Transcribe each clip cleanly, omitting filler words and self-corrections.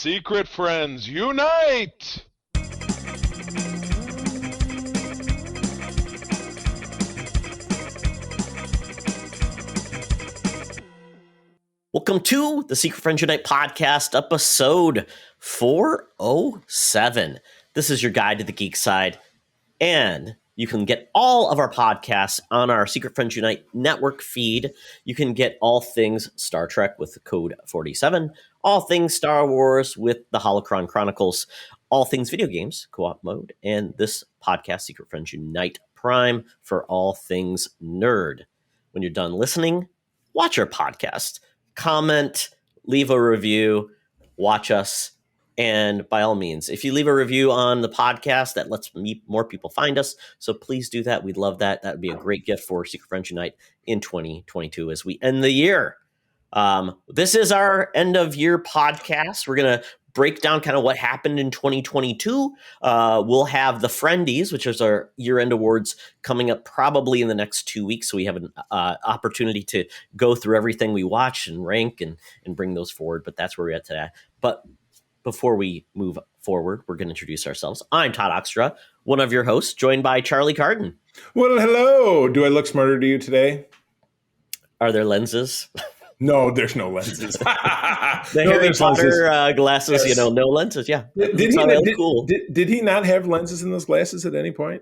Secret friends, unite! Welcome to the Secret Friends Unite podcast, episode 407. This is your guide to the geek side, and you can get all of our podcasts on our Secret Friends Unite network feed. You can get all things Star Trek with the code 47, all things Star Wars with the Holocron Chronicles, all things video games, co-op mode, and this podcast, Secret Friends Unite Prime, for all things nerd. When you're done listening, watch our podcast. Comment, leave a review, watch us, and by all means, if you leave a review on the podcast, that lets more people find us. So please do that. We'd love that. That would be a great gift for Secret Friends Unite in 2022 as we end the year. This is our end of year podcast. We're going to break down kind of what happened in 2022. We'll have the Friendies, which is our year-end awards, coming up probably in the next 2 weeks. So we have an opportunity to go through everything we watch and rank and bring those forward. But that's where we're at today. But before we move forward, we're going to introduce ourselves. I'm Todd Oxtra, one of your hosts, joined by Charlie Carden. Well, hello. Do I look smarter to you today? Are there lenses? No, there's no lenses. The Harry Potter glasses, yes. No lenses. Yeah. Did he not have lenses in those glasses at any point?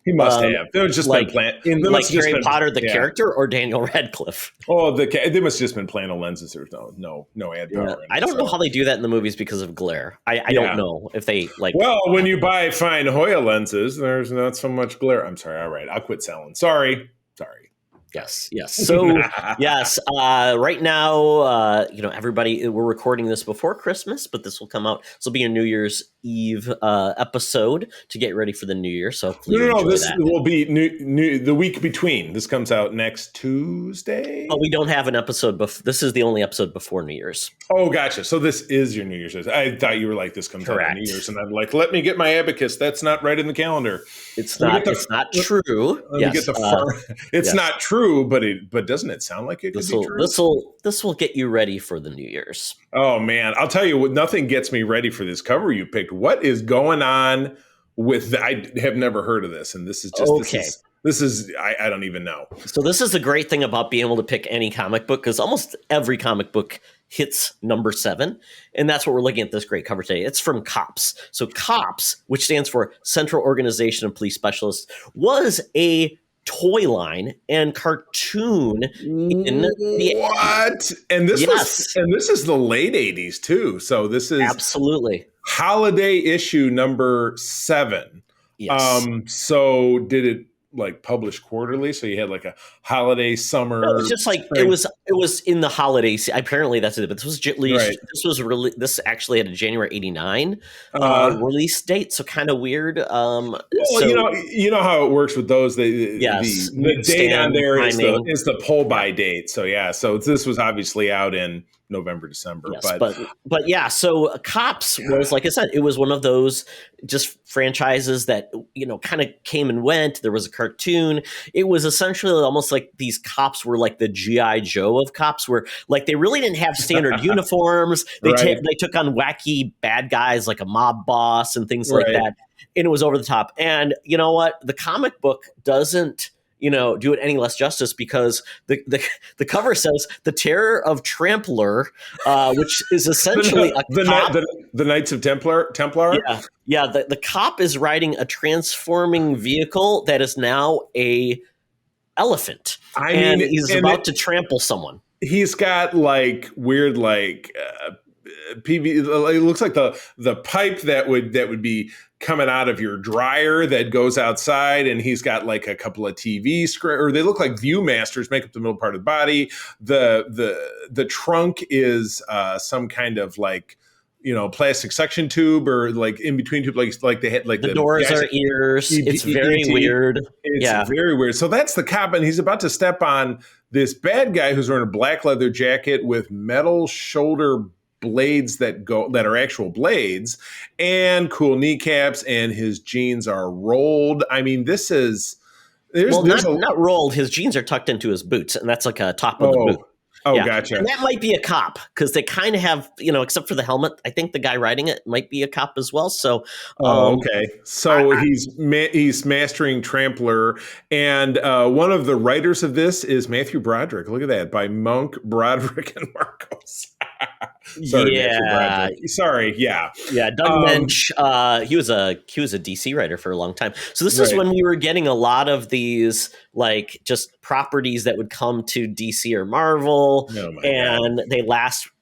He must have. They was just like, been playing. Like Harry Potter, the character, or Daniel Radcliffe? Oh, they must just been playing on lenses. There's no ad power. I don't know how they do that in the movies because of glare. I don't know if they like. Well, when you buy fine Hoya lenses, there's not so much glare. I'm sorry. All right, I'll quit selling. Sorry. Yes. So, yes, right now, everybody, we're recording this before Christmas, but this will come out. This will be a New Year's Eve episode to get ready for the New Year. So, this will be the week between. This comes out next Tuesday. Oh, we don't have an episode. This is the only episode before New Year's. Oh, gotcha. So this is your New Year's. I thought you were like, this comes out on New Year's. And I'm like, let me get my abacus. That's not right in the calendar. It's not true. It's not true, but doesn't it sound like it could be true? This will get you ready for the New Year's. Oh, man. I'll tell you what, nothing gets me ready for this cover you picked. What is going on with I have never heard of this. And this is just okay. This is I don't even know. So this is the great thing about being able to pick any comic book, because almost every comic book hits number 7. And that's what we're looking at this great cover today. It's from COPS. So COPS, which stands for Central Organization of Police Specialists, was a toy line and cartoon in the what? And this is the late 80s too. So this is absolutely holiday issue number 7. Yes. So did it like published quarterly? So you had like a holiday summer. No, it was just like spring. It was in the holidays. Apparently that's it. But this was this actually had a January 89 release date. So kind of weird. Well, you know how it works with those. The date on there is the pull by date. So yeah. So this was obviously out in November, December. Yes, but yeah, so COPS was, like I said, it was one of those just franchises that, kind of came and went. There was a cartoon. It was essentially almost like these cops were like the G.I. Joe of cops, where like they really didn't have standard uniforms. They took on wacky bad guys like a mob boss and things like that. And it was over the top. And you know what? The comic book doesn't do it any less justice, because the cover says the Terror of Trampler, which is essentially the Knights of Templar. Yeah. The cop is riding a transforming vehicle that is now a elephant, and he's about to trample someone. He's got like weird PV. It looks like the pipe that would be coming out of your dryer that goes outside, and he's got like a couple of TV screens, or they look like Viewmasters, make up the middle part of the body. The trunk is some kind of like plastic suction tube, or like in between tube, like they had like the doors are ears. It's very weird. It's very weird. So that's the cop, and he's about to step on this bad guy who's wearing a black leather jacket with metal shoulder blades that are actual blades, and cool kneecaps, and his jeans are rolled. I mean, this is not rolled. His jeans are tucked into his boots, and that's like a top of the boot. Oh, Yeah. gotcha. And that might be a cop because they kind of have, except for the helmet, I think the guy writing it might be a cop as well. So, Okay. So he's mastering Trampler, and one of the writers of this is Matthew Broderick. Look at that, by Monk, Broderick, and Marcos. Sorry, Matthew yeah. Broderick. Sorry, yeah. Yeah, Doug Mensch, he was a DC writer for a long time. So this is Right. when we were getting a lot of these like just properties that would come to DC or Marvel, Oh my and they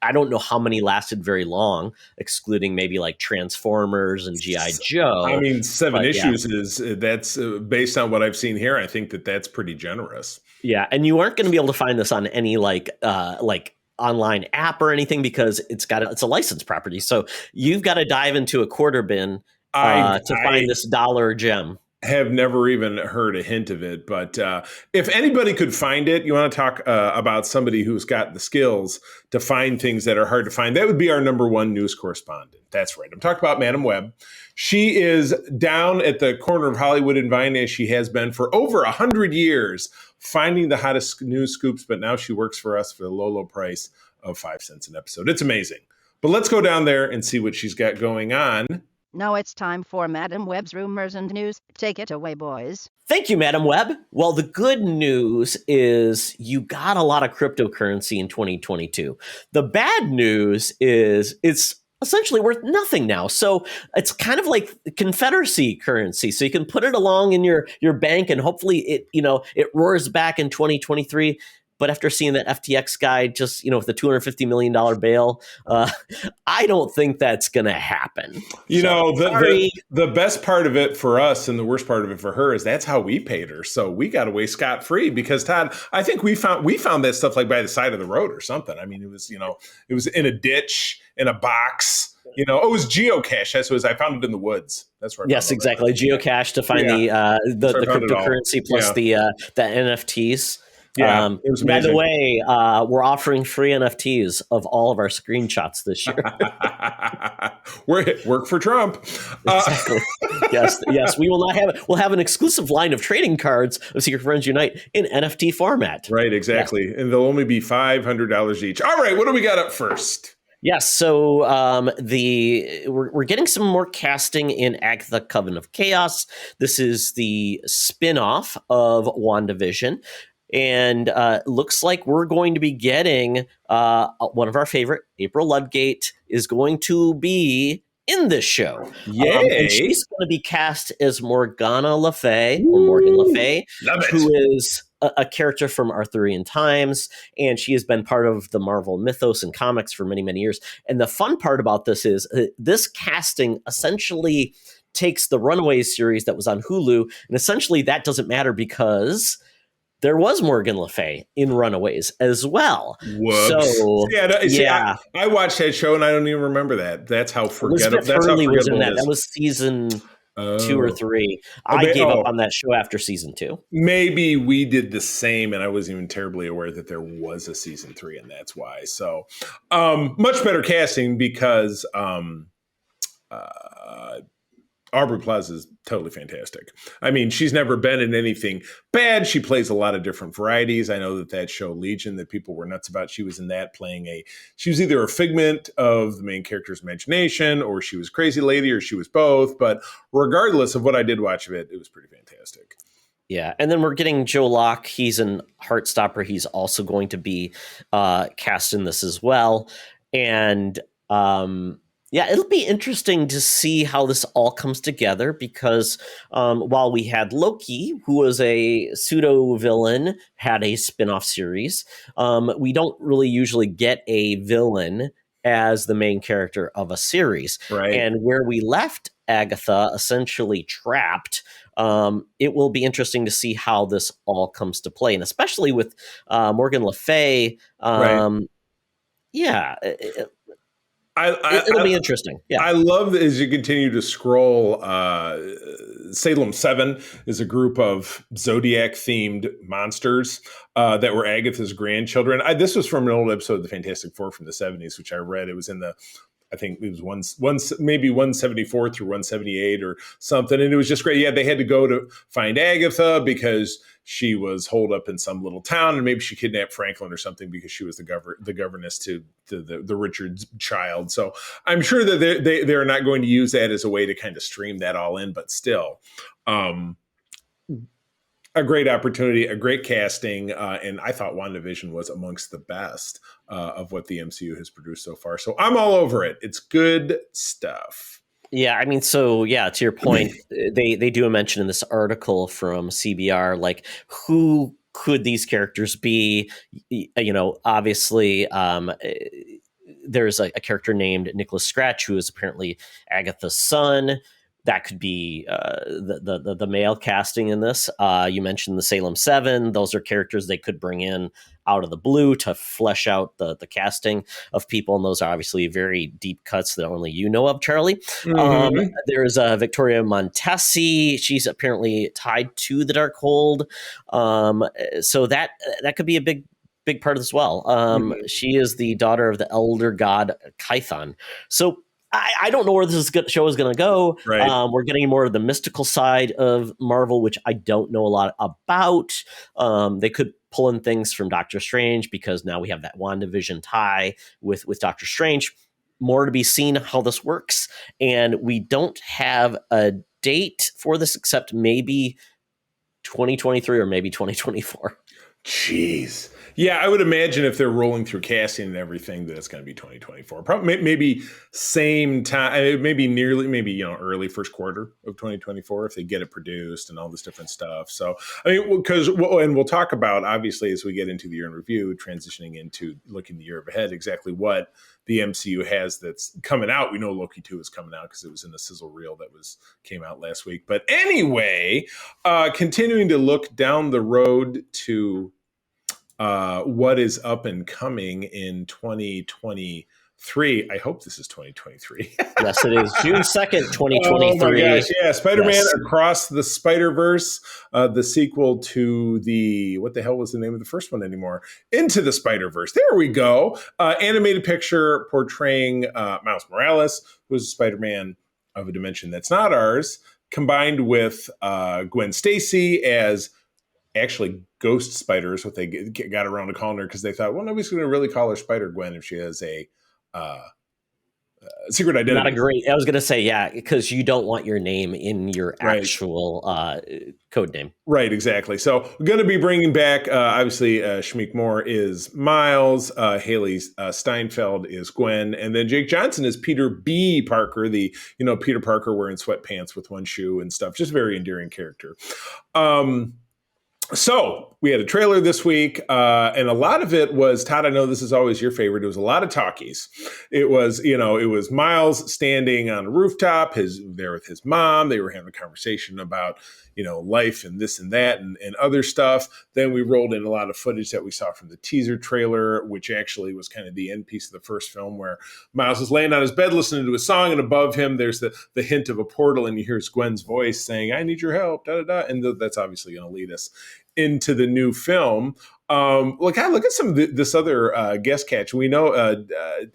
I don't know how many lasted very long, excluding maybe like Transformers and GI Joe. I mean, 7 issues yeah. that's based on what I've seen here. I think that's pretty generous. Yeah, and you aren't going to be able to find this on any like online app or anything because it's a licensed property. So you've got to dive into a quarter bin to find this dollar gem. Have never even heard a hint of it, but if anybody could find it, you want to talk about somebody who's got the skills to find things that are hard to find, that would be our number one news correspondent. That's right. I'm talking about Madam Webb. She is down at the corner of Hollywood and Vine, as she has been for over 100 years, finding the hottest news scoops, but now she works for us for the low price of 5 cents an episode. It's amazing. But let's go down there and see what she's got going on. Now it's time for Madam Webb's rumors and news. Take it away, boys. Thank you, Madam Webb. Well, the good news is you got a lot of cryptocurrency in 2022. The bad news is it's essentially worth nothing now. So it's kind of like Confederacy currency. So you can put it along in your bank and hopefully it roars back in 2023. But after seeing that FTX guy just, with the $250 million bail, I don't think that's going to happen. The best part of it for us and the worst part of it for her is that's how we paid her. So we got away scot-free because, Todd, I think we found that stuff like by the side of the road or something. I mean, it was in a ditch, in a box. It was geocache. That's what I found it in the woods. That's right. Yes, exactly. Geocache to find the cryptocurrency plus the NFTs. Yeah, it was amazing. By the way, we're offering free NFTs of all of our screenshots this year. Work for Trump. Exactly. Yes. We will not have it. We'll have an exclusive line of trading cards of Secret Friends Unite in NFT format. Right, exactly. Yes. And they'll only be $500 each. All right, what do we got up first? Yes, so we're getting some more casting in Agatha Coven of Chaos. This is the spin-off of WandaVision. And looks like we're going to be getting one of our favorite, April Ludgate, is going to be in this show. Yay! And she's going to be cast as Morgana Le Fay, or Morgan Le Fay, who is a character from Arthurian times, and she has been part of the Marvel mythos and comics for many, many years. And the fun part about this is this casting essentially takes the Runaways series that was on Hulu, and essentially that doesn't matter because there was Morgan Le Fay in Runaways as well. Whoops. So, I watched that show and I don't even remember that. That's how forgettable. Elizabeth Hurley was in that. That was season 2 or 3. I gave up on that show after season 2. Maybe we did the same, and I wasn't even terribly aware that there was a season 3, and that's why. So, much better casting because Aubrey Plaza is totally fantastic. I mean, she's never been in anything bad. She plays a lot of different varieties. I know that show Legion that people were nuts about, she was in that she was either a figment of the main character's imagination or she was Crazy Lady or she was both. But regardless of what I did watch of it, it was pretty fantastic. Yeah, and then we're getting Joe Locke. He's in Heartstopper. He's also going to be cast in this as well. And yeah, it'll be interesting to see how this all comes together because while we had Loki, who was a pseudo-villain, had a spin-off series, we don't really usually get a villain as the main character of a series. Right. And where we left Agatha essentially trapped, it will be interesting to see how this all comes to play. And especially with Morgan Le Fay, yeah, it'll be interesting. Yeah, I love as you continue to scroll. Salem 7 is a group of Zodiac themed monsters that were Agatha's grandchildren. This was from an old episode of the Fantastic Four from the 70s, which I read. It was in I think it was maybe 174 through 178 or something. And it was just great. Yeah, they had to go to find Agatha because she was holed up in some little town, and maybe she kidnapped Franklin or something because she was the governess to the Richard's child. So I'm sure that they're not going to use that as a way to kind of stream that all in, but still. A great opportunity, a great casting, and I thought WandaVision was amongst the best of what the MCU has produced so far. So I'm all over it. It's good stuff. Yeah, I mean, so yeah, to your point, they do mention in this article from CBR, like, who could these characters be? You know, obviously, there's a character named Nicholas Scratch, who is apparently Agatha's son. That could be the male casting in this. You mentioned the Salem 7. Those are characters they could bring in out of the blue to flesh out the casting of people. And those are obviously very deep cuts that only you know of, Charlie. Mm-hmm. There's Victoria Montesi. She's apparently tied to the Darkhold. So that could be a big part of this as well. She is the daughter of the elder god Kython. So I don't know where this show is going to go. Right. We're getting more of the mystical side of Marvel, which I don't know a lot about. They could pull in things from Doctor Strange because now we have that WandaVision tie with Doctor Strange. More to be seen how this works. And we don't have a date for this except maybe 2023 or maybe 2024. Jeez. Yeah, I would imagine if they're rolling through casting and everything, that it's going to be 2024. Probably maybe same time, maybe early first quarter of 2024 if they get it produced and all this different stuff. So I mean, and we'll talk about obviously as we get into the year in review, transitioning into looking the year ahead, exactly what the MCU has that's coming out. We know Loki 2 is coming out because it was in the sizzle reel that came out last week. But anyway, continuing to look down the road to what is up and coming in 2023. I hope this is 2023. Yes, it is. June 2nd, 2023. Oh my gosh, yeah. Spider-Man Across the Spider-Verse, the sequel to what the hell was the name of the first one anymore? Into the Spider-Verse. There we go. Animated picture portraying Miles Morales, who's Spider-Man of a dimension that's not ours, combined with Gwen Stacy as actually ghost spider is what they got around to calling her, because they thought, well, nobody's going to really call her Spider-Gwen if she has a secret identity. I was going to say, yeah, because you don't want your name in your actual code name. Right, exactly. So we're going to be bringing back, obviously, Shameik Moore is Miles, Haley Steinfeld is Gwen, and then Jake Johnson is Peter B. Parker, Peter Parker wearing sweatpants with one shoe and stuff. Just a very endearing character. So we had a trailer this week, and a lot of it was, Todd, I know this is always your favorite. It was a lot of talkies. It was Miles standing on a rooftop, there with his mom. They were having a conversation about, life and this and that and other stuff. Then we rolled in a lot of footage that we saw from the teaser trailer, which actually was kind of the end piece of the first film, where Miles is laying on his bed listening to a song, and above him there's the hint of a portal, and you hear Gwen's voice saying, "I need your help," da da da, and that's obviously going to lead us into the new film. Look at some of this other guest catch. We know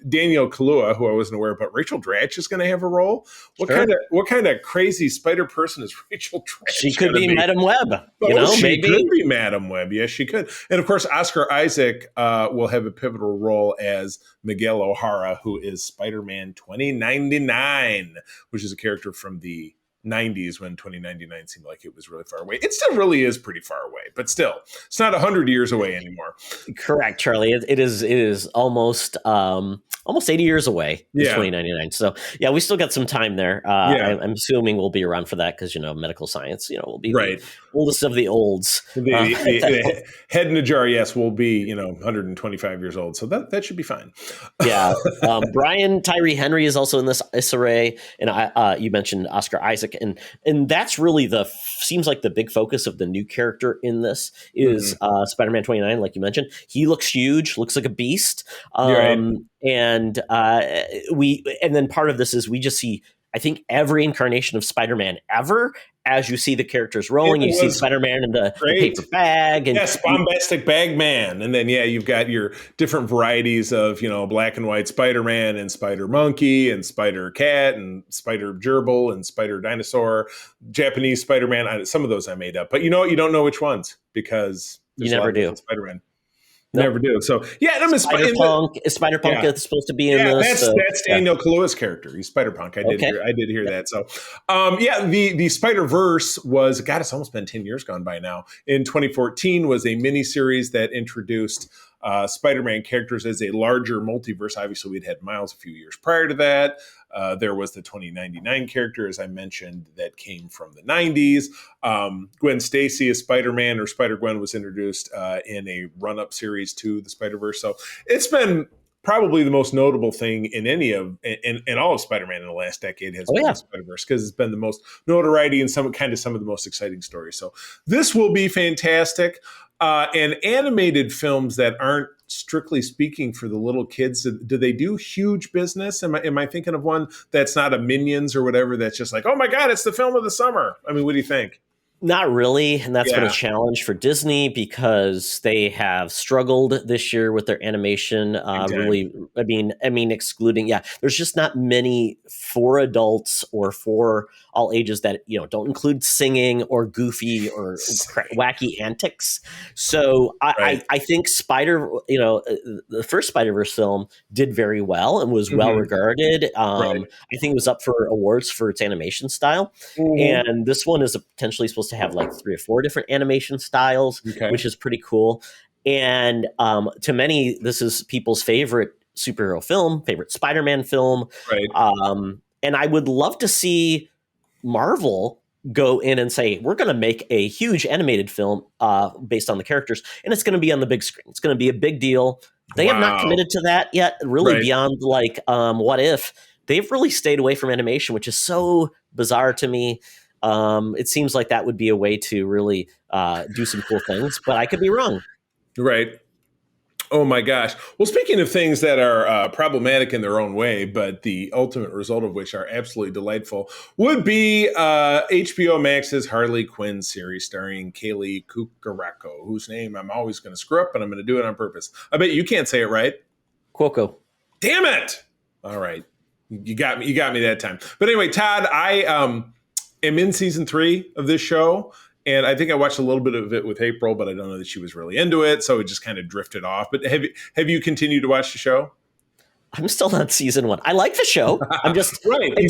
Daniel Kaluuya, who I wasn't aware of, but Rachel Dratch is going to have a role. What kind of crazy spider person is Rachel Dratch? She could be Madam Webb. She could be Madam Webb. Yes, she could. And of course, Oscar Isaac will have a pivotal role as Miguel O'Hara, who is Spider-Man 2099, which is a character from the 90s when 2099 seemed like it was really far away. It still really is pretty far away, but still, it's not 100 years away anymore. Correct, Charlie. It is almost 80 years away. Yeah, 2099. So yeah, we still got some time there. I'm assuming we'll be around for that because medical science, will be the oldest of the olds. The head in a jar, yes, will be 125 years old. So that should be fine. Yeah, Brian Tyree Henry is also in this array, and you mentioned Oscar Isaac. And that's really seems like the big focus of the new character in this is Spider-Man 29, like you mentioned. He looks huge, looks like a beast. And then part of this is we just see I think, every incarnation of Spider-Man ever. As you see the characters rolling, you see Spider-Man in the paper bag. And yes, bombastic bag man. And then, you've got your different varieties of, black and white Spider-Man and Spider-Monkey and Spider-Cat and Spider-Gerbil and Spider-Dinosaur, Japanese Spider-Man. Some of those I made up. But you don't know which ones because you never do. Spider-Man. Nope. Never do. So Spider-Punk is supposed to be in this. That's Daniel Kaluuya's character. He's Spider-Punk. I did hear that. So the Spider-Verse was, God, it's almost been 10 years gone by now. In 2014 was a miniseries that introduced Spider-Man characters as a larger multiverse. Obviously, we'd had Miles a few years prior to that. There was the 2099 character, as I mentioned, that came from the 90s. Gwen Stacy as Spider-Man or Spider-Gwen was introduced in a run-up series to the Spider-Verse. So it's been probably the most notable thing in all of Spider-Man in the last decade has been the Spider-Verse, because it's been the most notoriety and some of the most exciting stories. So this will be fantastic. And animated films that aren't, strictly speaking, for the little kids, do they do huge business? Am I thinking of one that's not a Minions or whatever, that's just like, oh my God, it's the film of the summer? I mean, what do you think? Not really, and that's been a challenge for Disney because they have struggled this year with their animation. Really, I mean, excluding, there's just not many for adults or for all ages that don't include singing or goofy or wacky antics. So I think the first Spider-Verse film did very well and was well regarded. I think it was up for awards for its animation style, and this one is potentially supposed to have like 3 or 4 different animation styles, which is pretty cool. And to many, this is people's favorite superhero film, favorite Spider-Man film. And I would love to see Marvel go in and say, we're going to make a huge animated film based on the characters, and it's going to be on the big screen. It's going to be a big deal. They have not committed to that yet, really, beyond like What If. They've really stayed away from animation, which is so bizarre to me. It seems like that would be a way to really do some cool things, but I could be wrong. Right. Oh my gosh. Well, speaking of things that are problematic in their own way, but the ultimate result of which are absolutely delightful, would be HBO Max's Harley Quinn series starring Kaylee Cuoco, whose name I'm always going to screw up, and I'm going to do it on purpose. I bet you can't say it right. Cuoco. Damn it. All right. You got me that time. But anyway, Todd, I am in season 3 of this show. And I think I watched a little bit of it with April, but I don't know that she was really into it. So it just kind of drifted off. But have you continued to watch the show? I'm still on season 1. I like the show. I'm just it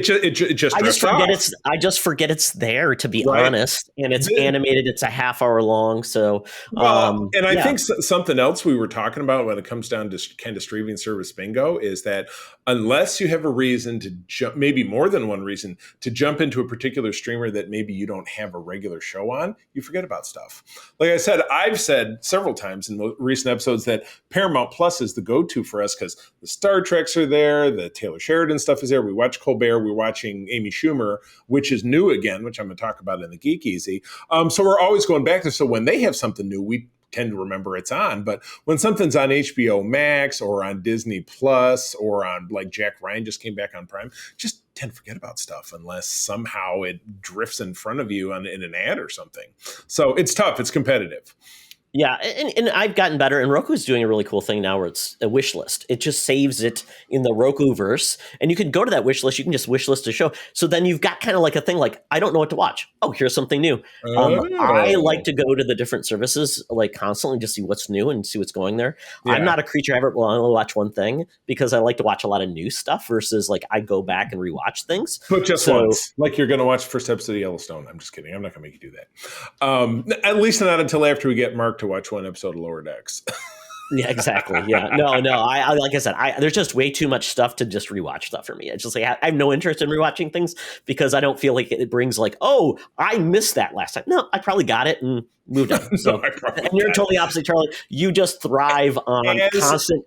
just I just forget it's there, to be honest. And it's animated. It's a half hour long. So I think something else we were talking about when it comes down to kind of streaming service bingo is that unless you have a reason to jump, maybe more than one reason to jump into a particular streamer that maybe you don't have a regular show on, you forget about stuff. Like I said, I've said several times in recent episodes that Paramount Plus is the go-to for us because the Star Treks are there, the Taylor Sheridan stuff is there. We watch Colbert, we're watching Amy Schumer, which is new again, which I'm going to talk about in the Geek Easy. So we're always going back there. So when they have something new, we tend to remember it's on. But when something's on HBO Max or on Disney Plus or on, like, Jack Ryan just came back on Prime, just tend to forget about stuff unless somehow it drifts in front of you in an ad or something. So it's tough. It's competitive. Yeah, and I've gotten better, and Roku's doing a really cool thing now where it's a wish list. It just saves it in the Roku-verse, and you can go to that wish list. You can just wish list a show. So then you've got kind of like a thing like, I don't know what to watch. Oh, here's something new. I like to go to the different services like constantly to see what's new and see what's going there. Yeah. I'm not a creature ever will only watch one thing because I like to watch a lot of new stuff versus like I go back and rewatch things. But just once, like you're going to watch the first episode of Yellowstone. I'm just kidding. I'm not going to make you do that. At least not until after we get Mark to watch one episode of Lower Decks. Yeah, exactly. Yeah, no. I like I said, there's just way too much stuff to just rewatch stuff for me. It's just like I have no interest in rewatching things because I don't feel like it brings like, oh, I missed that last time. No, I probably got it and moved on. So, and you're totally opposite, Charlie. You just thrive on constant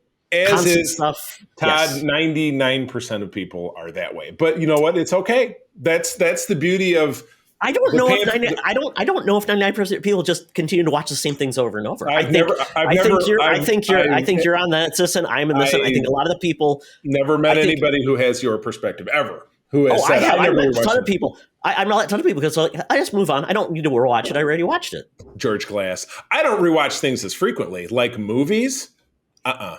stuff. Todd, 99% of people are that way, but you know what? It's okay. That's the beauty of. I don't know if 99% of people just continue to watch the same things over and over. I think you're on that system. I'm in this. I think a lot of the people never met anybody who has your perspective ever. who has said, I never met a rewatched ton it. of people. I met a ton of people because like, I just move on. I don't need to rewatch it. I already watched it. George Glass. I don't rewatch things as frequently, like movies. I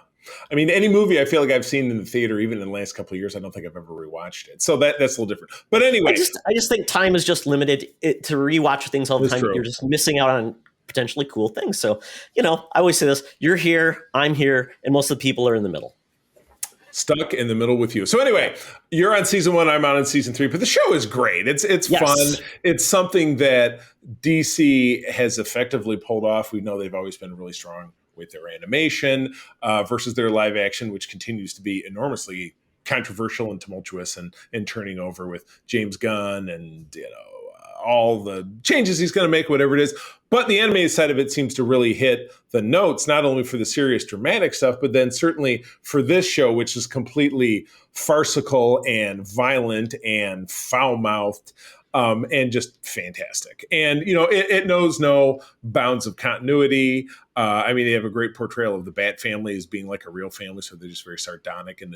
mean, any movie I feel like I've seen in the theater, even in the last couple of years, I don't think I've ever rewatched it. So that's a little different. But anyway, I just think time is just limited to rewatch things all the That's time. true. You're just missing out on potentially cool things. So, I always say this: you're here, I'm here, and most of the people are in the middle. stuck in the middle with you. So anyway, you're on season 1, I'm on season 3, but the show is great. It's Yes. fun. It's something that DC has effectively pulled off. We know they've always been really strong with their animation versus their live action, which continues to be enormously controversial and tumultuous and turning over with James Gunn and all the changes he's going to make, whatever it is. But the animated side of it seems to really hit the notes, not only for the serious dramatic stuff, but then certainly for this show, which is completely farcical and violent and foul-mouthed and just fantastic. And, it knows no bounds of continuity. I mean, they have a great portrayal of the Bat family as being like a real family, so they're just very sardonic and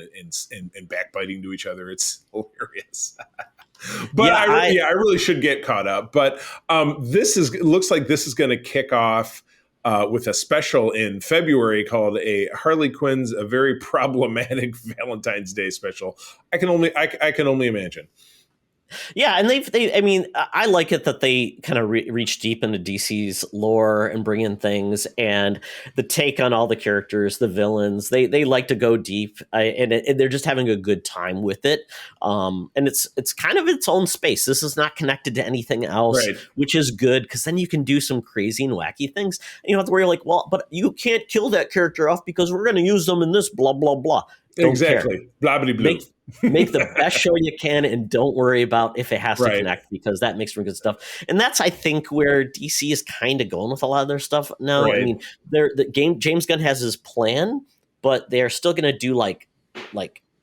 backbiting to each other. It's hilarious. But I really should get caught up. But looks like this is going to kick off with a special in February called a Harley Quinn's A Very Problematic Valentine's Day Special. I can only imagine. Yeah, and I like it that they kind of reach deep into DC's lore and bring in things and the take on all the characters, the villains. They like to go deep, and they're just having a good time with it. And it's kind of its own space. This is not connected to anything else, Right. which is good because then you can do some crazy and wacky things. Where you're like, well, but you can't kill that character off because we're going to use them in this blah blah blah. Don't Exactly. care. Blah blah blah. Make the best show you can and don't worry about if it has to Right. connect because that makes for good stuff. And that's, I think, where DC is kind of going with a lot of their stuff now. Right. I mean, James Gunn has his plan, but they're still going to do like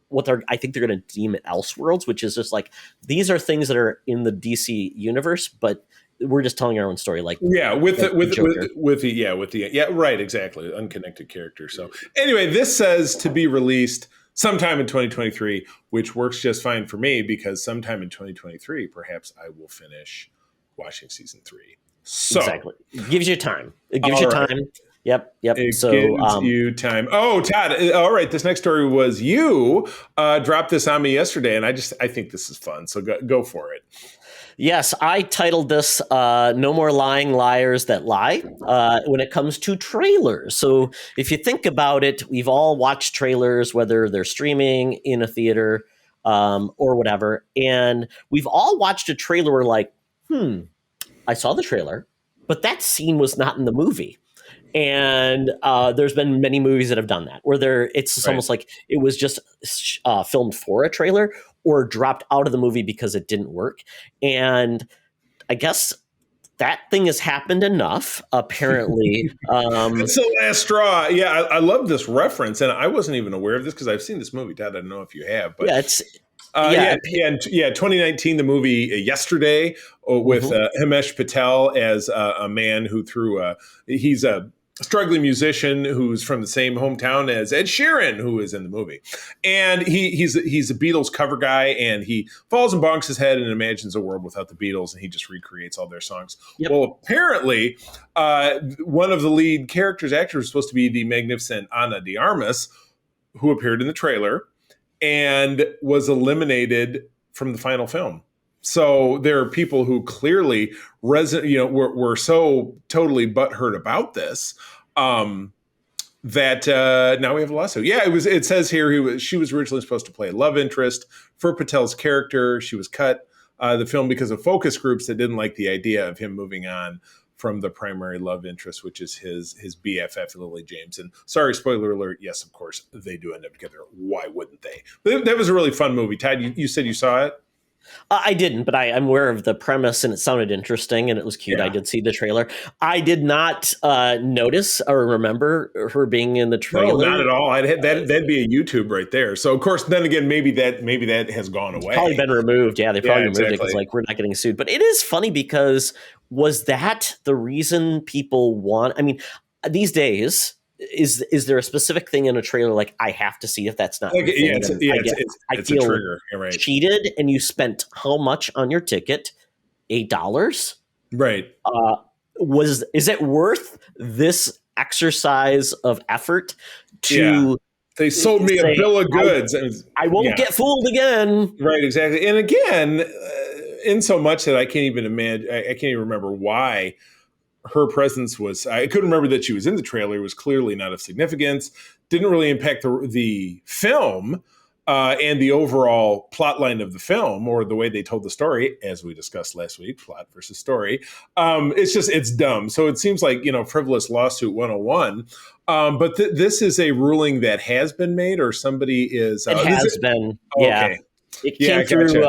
what I think they're going to deem it Elseworlds, which is just like, these are things that are in the DC universe, but we're just telling our own story. Like, yeah, with Joker. the right, exactly, unconnected character. So anyway, this says to be released sometime in 2023, which works just fine for me because sometime in 2023, perhaps I will finish watching season 3. So exactly, it gives you time. It gives All you right. time. Yep. It So gives you time. Oh, Todd. All right. This next story was you dropped this on me yesterday, and I think this is fun. So go for it. Yes, I titled this No More Lying Liars That Lie when it comes to trailers. So if you think about it, we've all watched trailers, whether they're streaming in a theater or whatever. And we've all watched a trailer where like, I saw the trailer, but that scene was not in the movie. And there's been many movies that have done that, where it's almost like it was just filmed for a trailer or dropped out of the movie because it didn't work. And I guess that thing has happened enough, apparently. It's the last straw. Yeah, I love this reference, and I wasn't even aware of this because I've seen this movie, Dad. I don't know if you have, but yeah, 2019, the movie Yesterday with Himesh Patel as a man who he's a struggling musician who's from the same hometown as Ed Sheeran, who is in the movie. And he's a Beatles cover guy, and he falls and bonks his head and imagines a world without the Beatles, and he just recreates all their songs. Yep. Well, apparently, one of the lead actors was supposed to be the magnificent Ana de Armas, who appeared in the trailer and was eliminated from the final film. So there are people who clearly were so totally butthurt about this that now we have a lawsuit. Yeah, it says here she was originally supposed to play a love interest for Patel's character. She was cut the film because of focus groups that didn't like the idea of him moving on from the primary love interest, which is his BFF, Lily James. And sorry, spoiler alert. Yes, of course, they do end up together. Why wouldn't they? But that was a really fun movie. Todd, you said you saw it? I didn't, but I'm aware of the premise, and it sounded interesting, and it was cute. Yeah. I did see the trailer. I did not notice or remember her being in the trailer. No, not at all. That'd be a YouTube right there. So, of course, then again, maybe that has gone away. Probably been removed. Yeah, they probably removed it because we're not getting sued. But it is funny because was that the reason people want? I mean, these days, is there a specific thing in a trailer like I have to see if that's not Like, yeah, and I it's feel a trigger. You're right. cheated, and you spent how much on your ticket? $8. Right. Is it worth this exercise of effort to? Yeah. They sold me a bill of goods. I won't get fooled again. Right, exactly. And again, in so much that I can't even imagine, I can't even remember why her presence was. I couldn't remember that she was in the trailer. It was clearly not of significance. Didn't really impact the film and the overall plot line of the film or the way they told the story, as we discussed last week, plot versus story. It's dumb. So it seems like, frivolous lawsuit 101. But this is a ruling that has been made, or somebody is. It has been. Oh, yeah. okay. It came through.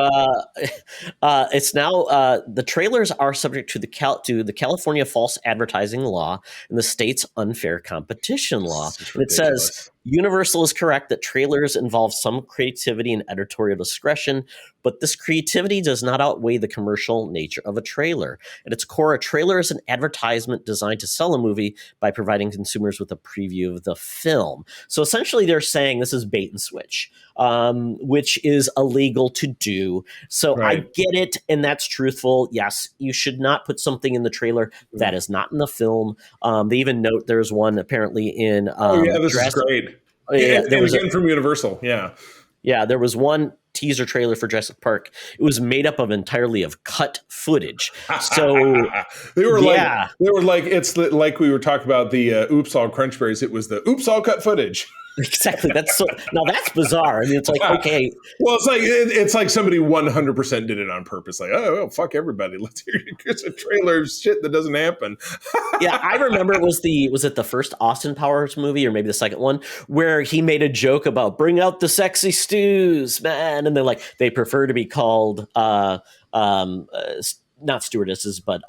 It's now the trailers are subject to the California false advertising law and the state's unfair competition law. And it says Universal is correct that trailers involve some creativity and editorial discretion, but this creativity does not outweigh the commercial nature of a trailer. At its core, a trailer is an advertisement designed to sell a movie by providing consumers with a preview of the film. So essentially, they're saying this is bait and switch, which is illegal to do. So I get it, and that's truthful. Yes, you should not put something in the trailer that is not in the film. They even note there's one apparently in. This is great. There was again from Universal. Yeah, there was one teaser trailer for Jurassic Park. It was made up of entirely of cut footage. So they were like it's like we were talking about the Oops All Crunchberries. It was the Oops All cut footage. Exactly. Now that's bizarre. I mean, it's like, okay. Well, it's like somebody 100% did it on purpose. Like, oh, well, fuck everybody. Let's hear it's a trailer of shit that doesn't happen. Yeah, I remember was it the first Austin Powers movie or maybe the second one where he made a joke about bring out the sexy stews, man, and they're like they prefer to be called not stewardesses, but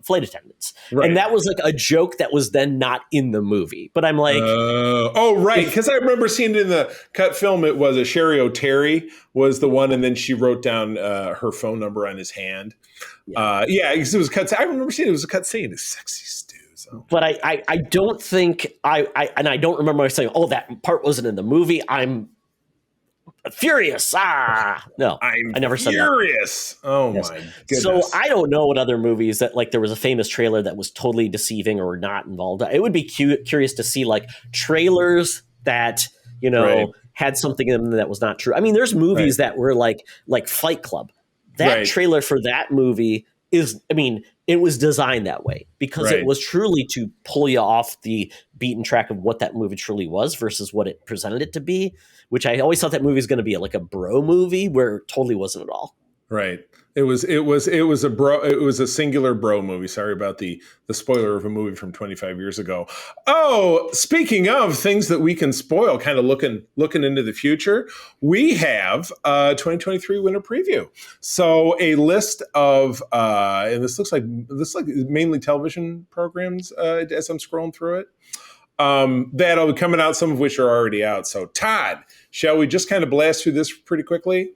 flight attendants. Right. And that was like a joke that was then not in the movie. But I'm like... right. Because I remember seeing it in the cut film. It was a Sherry O'Terry was the one, and then she wrote down her phone number on his hand. Because it was a cut. I remember seeing it was a cut scene. It's sexy stews. So. But I don't think... I don't remember saying, oh, that part wasn't in the movie. I'm furious. No, I never said that. Furious. Oh my goodness. So I don't know what other movies that like there was a famous trailer that was totally deceiving or not involved. It would be curious to see like trailers that, had something in them that was not true. I mean, there's movies that were like Fight Club. That trailer for that movie it was designed that way because it was truly to pull you off the beaten track of what that movie truly was versus what it presented it to be, which I always thought that movie was going to be like a bro movie where it totally wasn't at all. Right. It was a singular bro movie. Sorry about the spoiler of a movie from 25 years ago. Oh, speaking of things that we can spoil, kind of looking into the future, we have 2023 winter preview. So a list of and this looks like mainly television programs as I'm scrolling through it. That'll be coming out, some of which are already out. So Todd, shall we just kind of blast through this pretty quickly?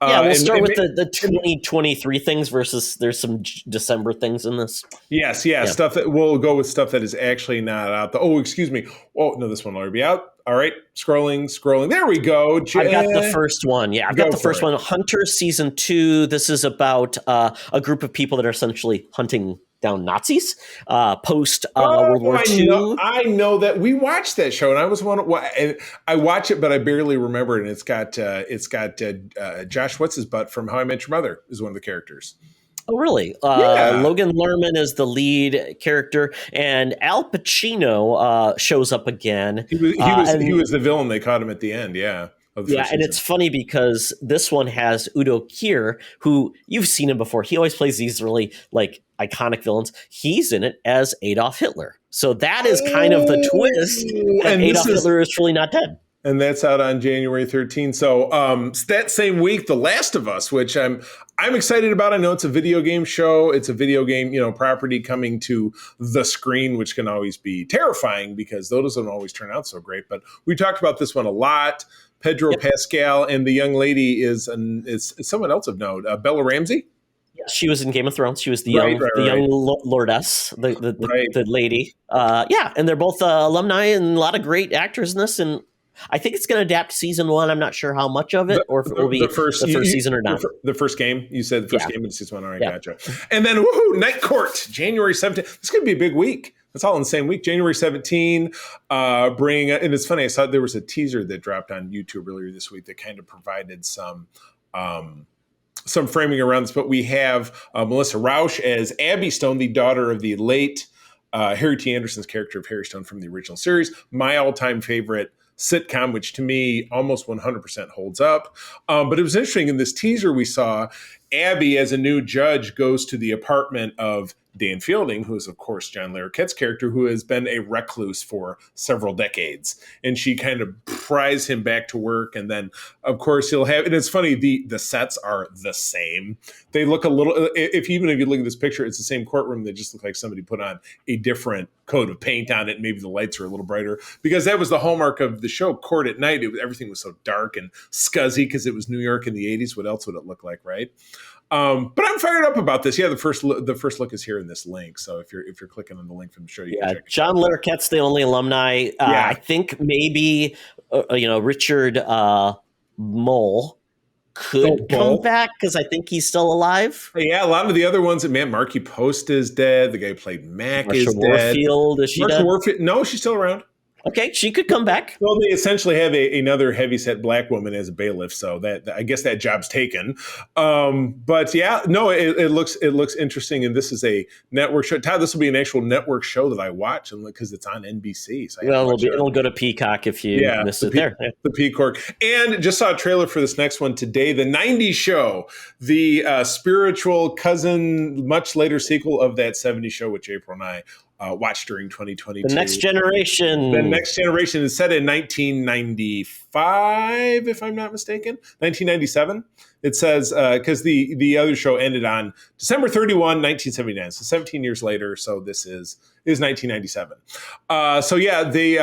We'll start with the 2023 things versus there's some December things in this. Yes. Stuff that we'll go with stuff that is actually not out. Excuse me. Oh, no, this one will already be out. All right. Scrolling. There we go. I've got the first one. Yeah, I've got the first one. Hunter Season 2. This is about a group of people that are essentially hunting down Nazis post World War II. I know that we watched that show, and I was I watch it, but I barely remember it. And it's got Josh what's his butt from How I Met Your Mother is one of the characters. Oh, really? Logan Lerman is the lead character, and Al Pacino shows up again. He was the villain. They caught him at the end. Yeah. And it's funny because this one has Udo Kier, who you've seen him before. He always plays these really like iconic villains. He's in it as Adolf Hitler. So that is kind of the twist. And Adolf Hitler is truly not dead. And that's out on January 13th. So that same week, The Last of Us, which I'm excited about. I know it's a video game show. It's a video game, property coming to the screen, which can always be terrifying because those don't always turn out so great. But we talked about this one a lot. Pedro Pascal, and the young lady is someone else of note, Bella Ramsey. She was in Game of Thrones. She was the Right, young, right, the right. young lordess, Right. the lady. Yeah, and they're both alumni and a lot of great actors in this. And I think it's going to adapt season 1. I'm not sure how much of it, or if it will be the first season or not. The first game. You said the first game of season 1. All right, Yeah. gotcha. And then Night Court, January 17th. This could be a big week. That's all in the same week. January 17. And it's funny. I saw there was a teaser that dropped on YouTube earlier this week that kind of provided some framing around this. But we have Melissa Rauch as Abby Stone, the daughter of the late Harry T. Anderson's character of Harry Stone from the original series. My all-time favorite sitcom, which to me almost 100% holds up. But it was interesting in this teaser we saw, Abby as a new judge goes to the apartment of Dan Fielding, who is, of course, John Larroquette's character, who has been a recluse for several decades. And she kind of pries him back to work. And then, of course, he'll have, and it's funny, the sets are the same. They look a little, even if you look at this picture, it's the same courtroom. They just look like somebody put on a different coat of paint on it. Maybe the lights are a little brighter, because that was the hallmark of the show, Court at Night. Everything was so dark and scuzzy because it was New York in the 80s. What else would it look like, right? But I'm fired up about this. Yeah, the first look is here in this link. So if you're clicking on the link from the show, you can check it John out. Larroquette's the only alumni. I think maybe Richard Mole could come back, because I think he's still alive. Yeah, a lot of the other ones, Marky Post is dead. The guy who played Mac Marsha is dead. Warfield, is she dead? Warfield, no, she's still around. Okay, she could come back. Well, they essentially have another heavyset black woman as a bailiff, so that I guess that job's taken. But yeah, no, it looks interesting, and this is a network show. Todd, this will be an actual network show that I watch, and because it's on NBC. So it'll go to Peacock if you miss it there. The Peacock. And just saw a trailer for this next one today, the 90s show, the spiritual cousin, much later sequel of that 70s show, which April and I watched during 2022. The Next Generation. The Next Generation is set in 1995, if I'm not mistaken. 1997. It says, because the other show ended on December 31, 1979. So 17 years later. So this is 1997. So yeah, they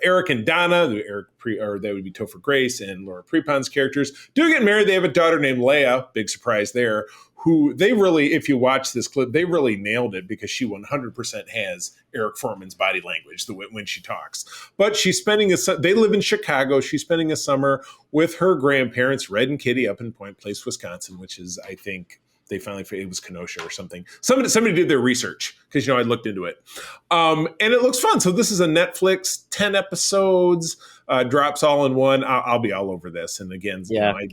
Eric and Donna, that would be Topher Grace and Laura Prepon's characters, do get married. They have a daughter named Leia. Big surprise there. Who they really, if you watch this clip, they really nailed it, because she 100% has Eric Foreman's body language when she talks. But she's spending they live in Chicago. She's spending a summer with her grandparents, Red and Kitty, up in Point Place, Wisconsin, which is, I think, they finally figured it was Kenosha or something. Somebody did their research, because I looked into it, and it looks fun. So this is a Netflix 10 episodes, drops all in one. I'll be all over this. And again, I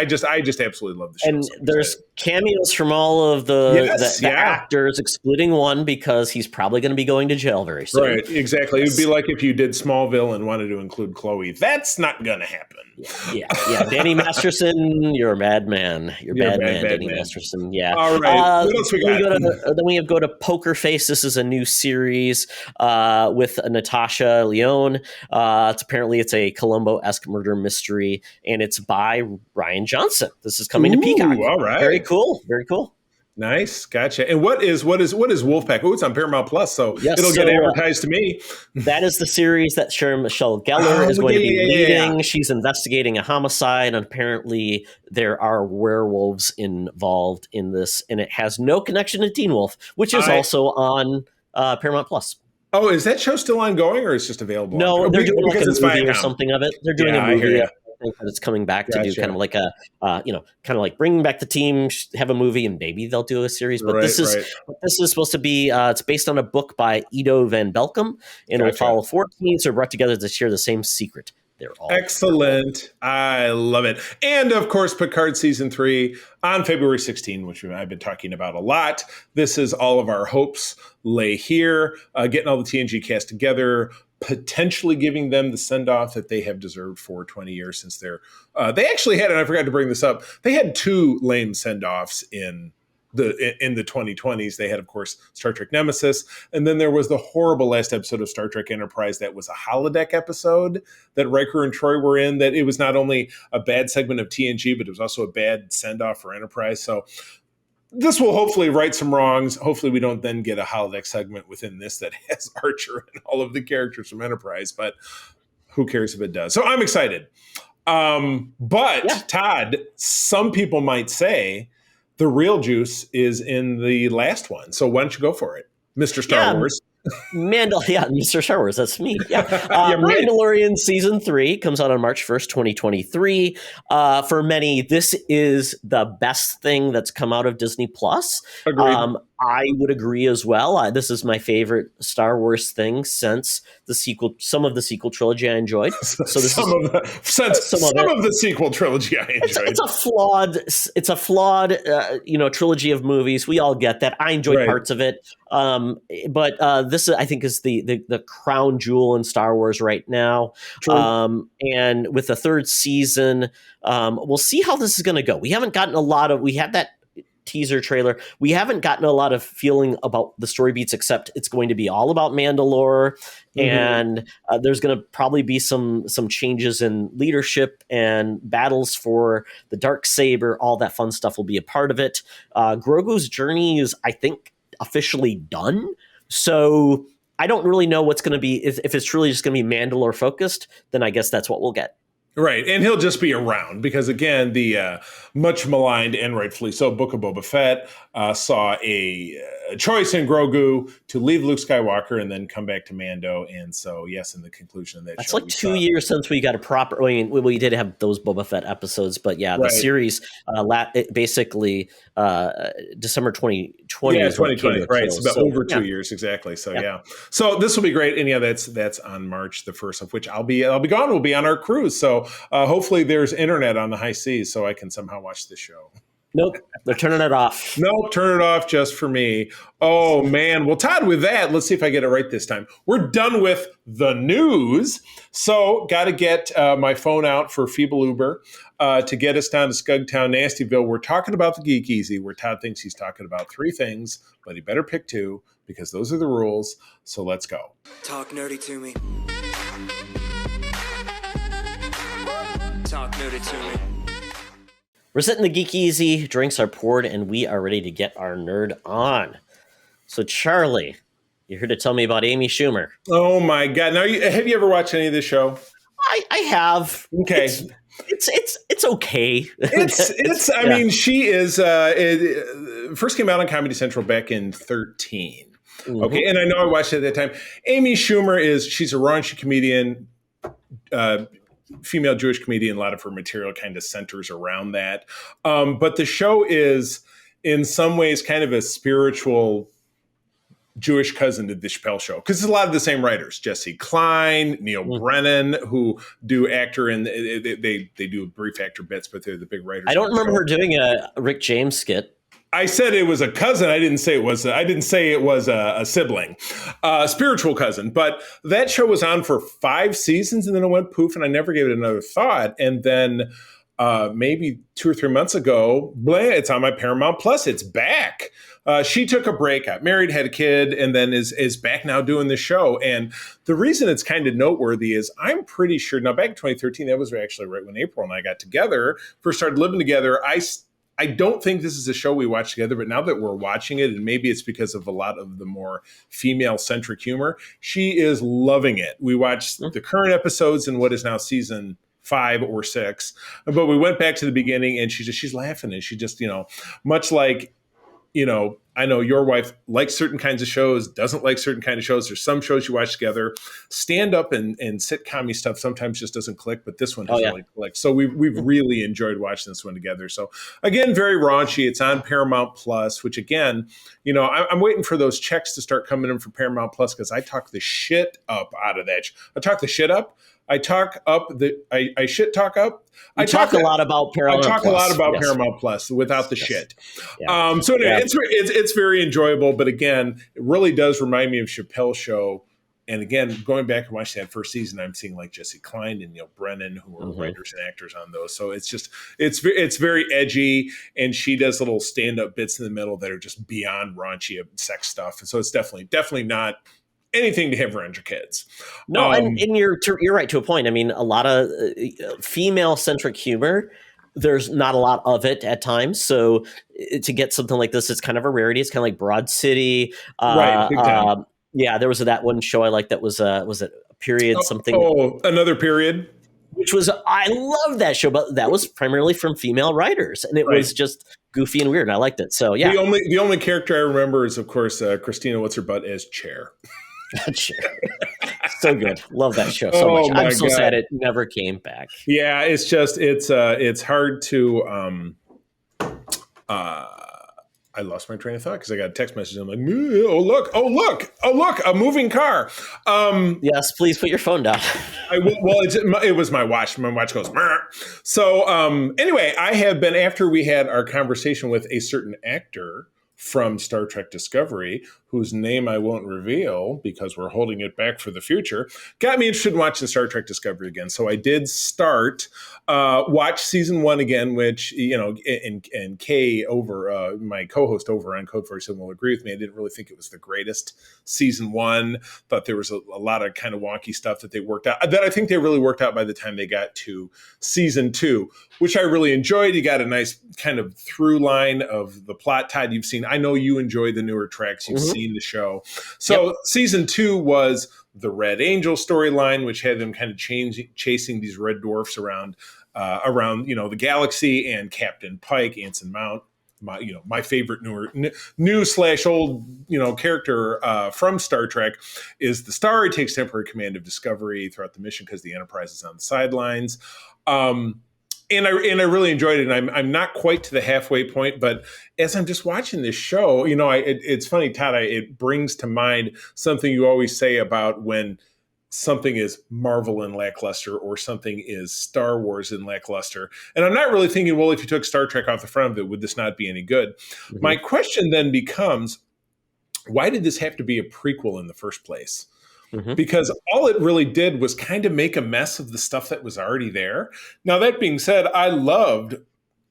just absolutely love the show. And there's cameos from all of the actors, excluding one, because he's probably going to be going to jail very soon. Right, exactly. It would be like if you did Smallville and wanted to include Chloe. That's not going to happen. Yeah. Danny Masterson, you're a madman. You're bad man, Danny Masterson. Yeah. All right. What else we got? Then we go to Poker Face. This is a new series with Natasha Lyonne. It's a Columbo-esque murder mystery, and it's by Ryan Johnson. This is coming to Peacock. All right. Very cool. Very cool. Nice, gotcha. And what is Wolfpack? Oh, it's on Paramount Plus, so it'll get advertised to me. That is the series that Sharon Michelle Gellar is going to be leading. Yeah. She's investigating a homicide, and apparently there are werewolves involved in this, and it has no connection to Teen Wolf, which is also on Paramount Plus. Oh, is that show still ongoing, or is it just available? No, they're doing like a movie or something of it. They're doing a movie. I think that it's coming back to do kind of like kind of like bringing back the team, have a movie, and maybe they'll do a series. But this is supposed to be. It's based on a book by Ido Van Belkom, and it'll follow 4 teens who are brought together to share the same secret. They're all excellent. I love it. And of course, Picard season 3 on February 16, which I've been talking about a lot. This is all of our hopes lay here, getting all the TNG cast together, potentially giving them the send-off that they have deserved for 20 years since they actually had, and I forgot to bring this up, they had 2 lame send-offs in the 2020s. They had, of course, Star Trek Nemesis, and then there was the horrible last episode of Star Trek Enterprise that was a holodeck episode that Riker and Troy were in, that it was not only a bad segment of TNG, but it was also a bad send-off for Enterprise. So this will hopefully right some wrongs. Hopefully we don't then get a holodeck segment within this that has Archer and all of the characters to Enterprise, but who cares if it does? So I'm excited. Todd, some people might say the real juice is in the last one. So why don't you go for it, Mr. Star Wars? Mr. Star Wars, that's me. Yeah. Yeah, right. Mandalorian Season 3 comes out on March 1st, 2023. For many, this is the best thing that's come out of Disney Plus. Agreed. I would agree as well. This is my favorite Star Wars thing since the sequel. Some of the sequel trilogy I enjoyed. So this some of the sequel trilogy I enjoyed. It's a flawed, trilogy of movies. We all get that. I enjoyed parts of it. But this, I think, is the crown jewel in Star Wars right now. True. And with the third season, we'll see how this is going to go. We haven't gotten we had that teaser trailer. We haven't gotten a lot of feeling about the story beats, except it's going to be all about Mandalore, and there's going to probably be some changes in leadership and battles for the Darksaber. All that fun stuff will be a part of it. Grogu's journey is, I think, officially done. So I don't really know what's going to be. If it's truly just going to be Mandalore focused, then I guess that's what we'll get. Right, and he'll just be around because, again, the much maligned and rightfully so Book of Boba Fett saw a choice in Grogu to leave Luke Skywalker and then come back to Mando. And so, yes, in the conclusion of that That's show, like 2 years since we got a proper. I mean, we did have those Boba Fett episodes, but yeah, the series basically December 2020. Yeah, 2020, right? It's about over 2 yeah. years exactly. So yeah, so this will be great. And yeah, that's on March the 1st, of which I'll be gone. We'll be on our cruise, so hopefully there's internet on the high seas so I can somehow watch the show. Nope, they're turning it off. Nope, turn it off just for me. Oh, man. Well, Todd, with that, let's see if I get it right this time. We're done with the news. So got to get my phone out for Feeble Uber to get us down to Scugtown, Nastyville. We're talking about the Geek Easy, where Todd thinks he's talking about 3 things, but he better pick 2 because those are the rules. So let's go. Talk nerdy to me. Talk nerdy to me. We're sitting the Geek Easy, drinks are poured, and we are ready to get our nerd on. So, Charlie, you're here to tell me about Amy Schumer. Oh my God! Now, have you ever watched any of this show? I have. Okay, it's okay. I mean, she is. It first came out on Comedy Central back in 2013. Mm-hmm. Okay, and I know I watched it at that time. Amy Schumer she's a raunchy comedian. Female Jewish comedian, a lot of her material kind of centers around that. But the show is in some ways kind of a spiritual Jewish cousin to the Chappelle Show, because it's a lot of the same writers, Jesse Klein, Neil Brennan, who do actor and they do brief actor bits, but they're the big writers. I don't remember her doing a Rick James skit. I said it was a cousin. I didn't say it was a sibling, spiritual cousin. But that show was on for 5 seasons, and then it went poof, and I never gave it another thought. And then maybe 2 or 3 months ago, it's on my Paramount Plus. It's back. She took a break, got married, had a kid, and then is back now doing the show. And the reason it's kind of noteworthy is I'm pretty sure now back in 2013, that was actually right when April and I got together, first started living together. I don't think this is a show we watch together, but now that we're watching it, and maybe it's because of a lot of the more female-centric humor, she is loving it. We watched the current episodes in what is now season 5 or 6, but we went back to the beginning, and she's laughing, and she just, much like, I know your wife likes certain kinds of shows, doesn't like certain kind of shows. There's some shows you watch together. Stand up and sitcom-y stuff sometimes just doesn't click, but this one has really clicked. So we've really enjoyed watching this one together. So again, very raunchy. It's on Paramount Plus, which again, I'm waiting for those checks to start coming in for Paramount Plus because I talk the shit up out of that. I talk the shit up. I talk up I shit talk up. I talk a lot about Paramount Plus. I talk a lot about Paramount Plus without the shit. Yeah. So anyway, it's very enjoyable, but again, it really does remind me of Chappelle Show. And again, going back and watching that first season, I'm seeing like Jesse Klein and Neil Brennan, who are writers and actors on those. So it's very edgy, and she does little stand-up bits in the middle that are just beyond raunchy sex stuff. And so it's definitely not anything to have around your kids. No, and you're right to a point. I mean, a lot of female-centric humor, there's not a lot of it at times. So to get something like this, it's kind of a rarity. It's kind of like Broad City. Right, big time. Yeah, there was that one show I liked that was it a period something? Oh, Another Period. which was, I love that show, but that was primarily from female writers, and it was just goofy and weird, and I liked it. So yeah, the only character I remember is, of course, Christina What's Her Butt as Chair. Sure. So good, love that show so much. I'm so sad it never came back. Yeah, it's just it's hard to. I lost my train of thought because I got a text message. I'm like, oh look, a moving car. Yes, please put your phone down. It was my watch. My watch goes. Meh. So anyway, I have been, after we had our conversation with a certain actor from Star Trek Discovery, whose name I won't reveal because we're holding it back for the future, got me interested in watching Star Trek Discovery again. So I did watch season 1 again, which, and Kay, over my co-host over on Code 47, will agree with me. I didn't really think it was the greatest season 1. Thought there was a lot of kind of wonky stuff that they worked out, that I think they really worked out by the time they got to season 2, which I really enjoyed. You got a nice kind of through line of the plot. Todd, you've seen, I know you enjoy the newer tracks. You've seen the show. So season 2 was the Red Angel storyline, which had them kind of chasing these red dwarfs around the galaxy, and Captain Pike, Anson Mount, my favorite new/old character from Star Trek, is the Star. He takes temporary command of Discovery throughout the mission because the Enterprise is on the sidelines. And I really enjoyed it. And I'm not quite to the halfway point, but as I'm just watching this show, it's funny, Todd. It brings to mind something you always say about when something is Marvel and lackluster, or something is Star Wars and lackluster. And I'm not really thinking, well, if you took Star Trek off the front of it, would this not be any good? Mm-hmm. My question then becomes, why did this have to be a prequel in the first place? Mm-hmm. Because all it really did was kind of make a mess of the stuff that was already there. Now, that being said, I loved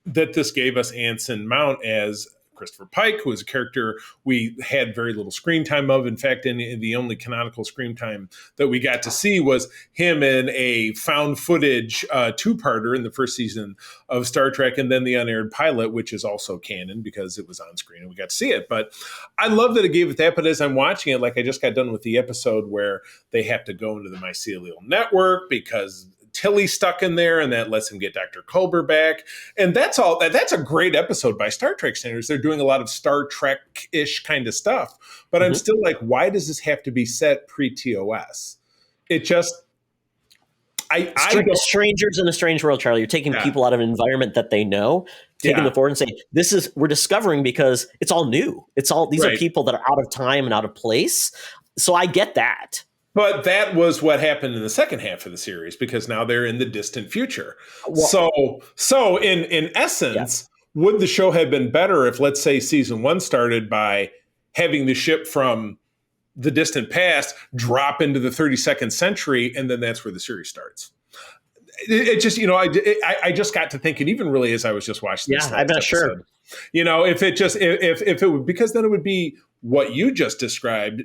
that this gave us Anson Mount as Christopher Pike, who is a character we had very little screen time of. In fact, in the only canonical screen time that we got to see was him in a found footage two-parter in the first season of Star Trek, and then the unaired pilot, which is also canon because it was on screen and we got to see it. But I love that it gave it that. But as I'm watching it, like I just got done with the episode where they have to go into the mycelial network because Tilly's stuck in there, and that lets him get Dr. Culber back. And that's a great episode by Star Trek standards. They're doing a lot of Star Trek-ish kind of stuff. But I'm still like, why does this have to be set pre-TOS? It just... Strangers in a strange world, Charlie. You're taking people out of an environment that they know, taking them forward and saying, we're discovering because it's all new. These are people that are out of time and out of place. So I get that. But that was what happened in the second half of the series, because now they're in the distant future. Well, so in essence, would the show have been better if, let's say, season 1 started by having the ship from the distant past drop into the 32nd century, and then that's where the series starts? It just, I just got to thinking, even really as I was just watching this. I'm not sure. If it would, because then it would be what you just described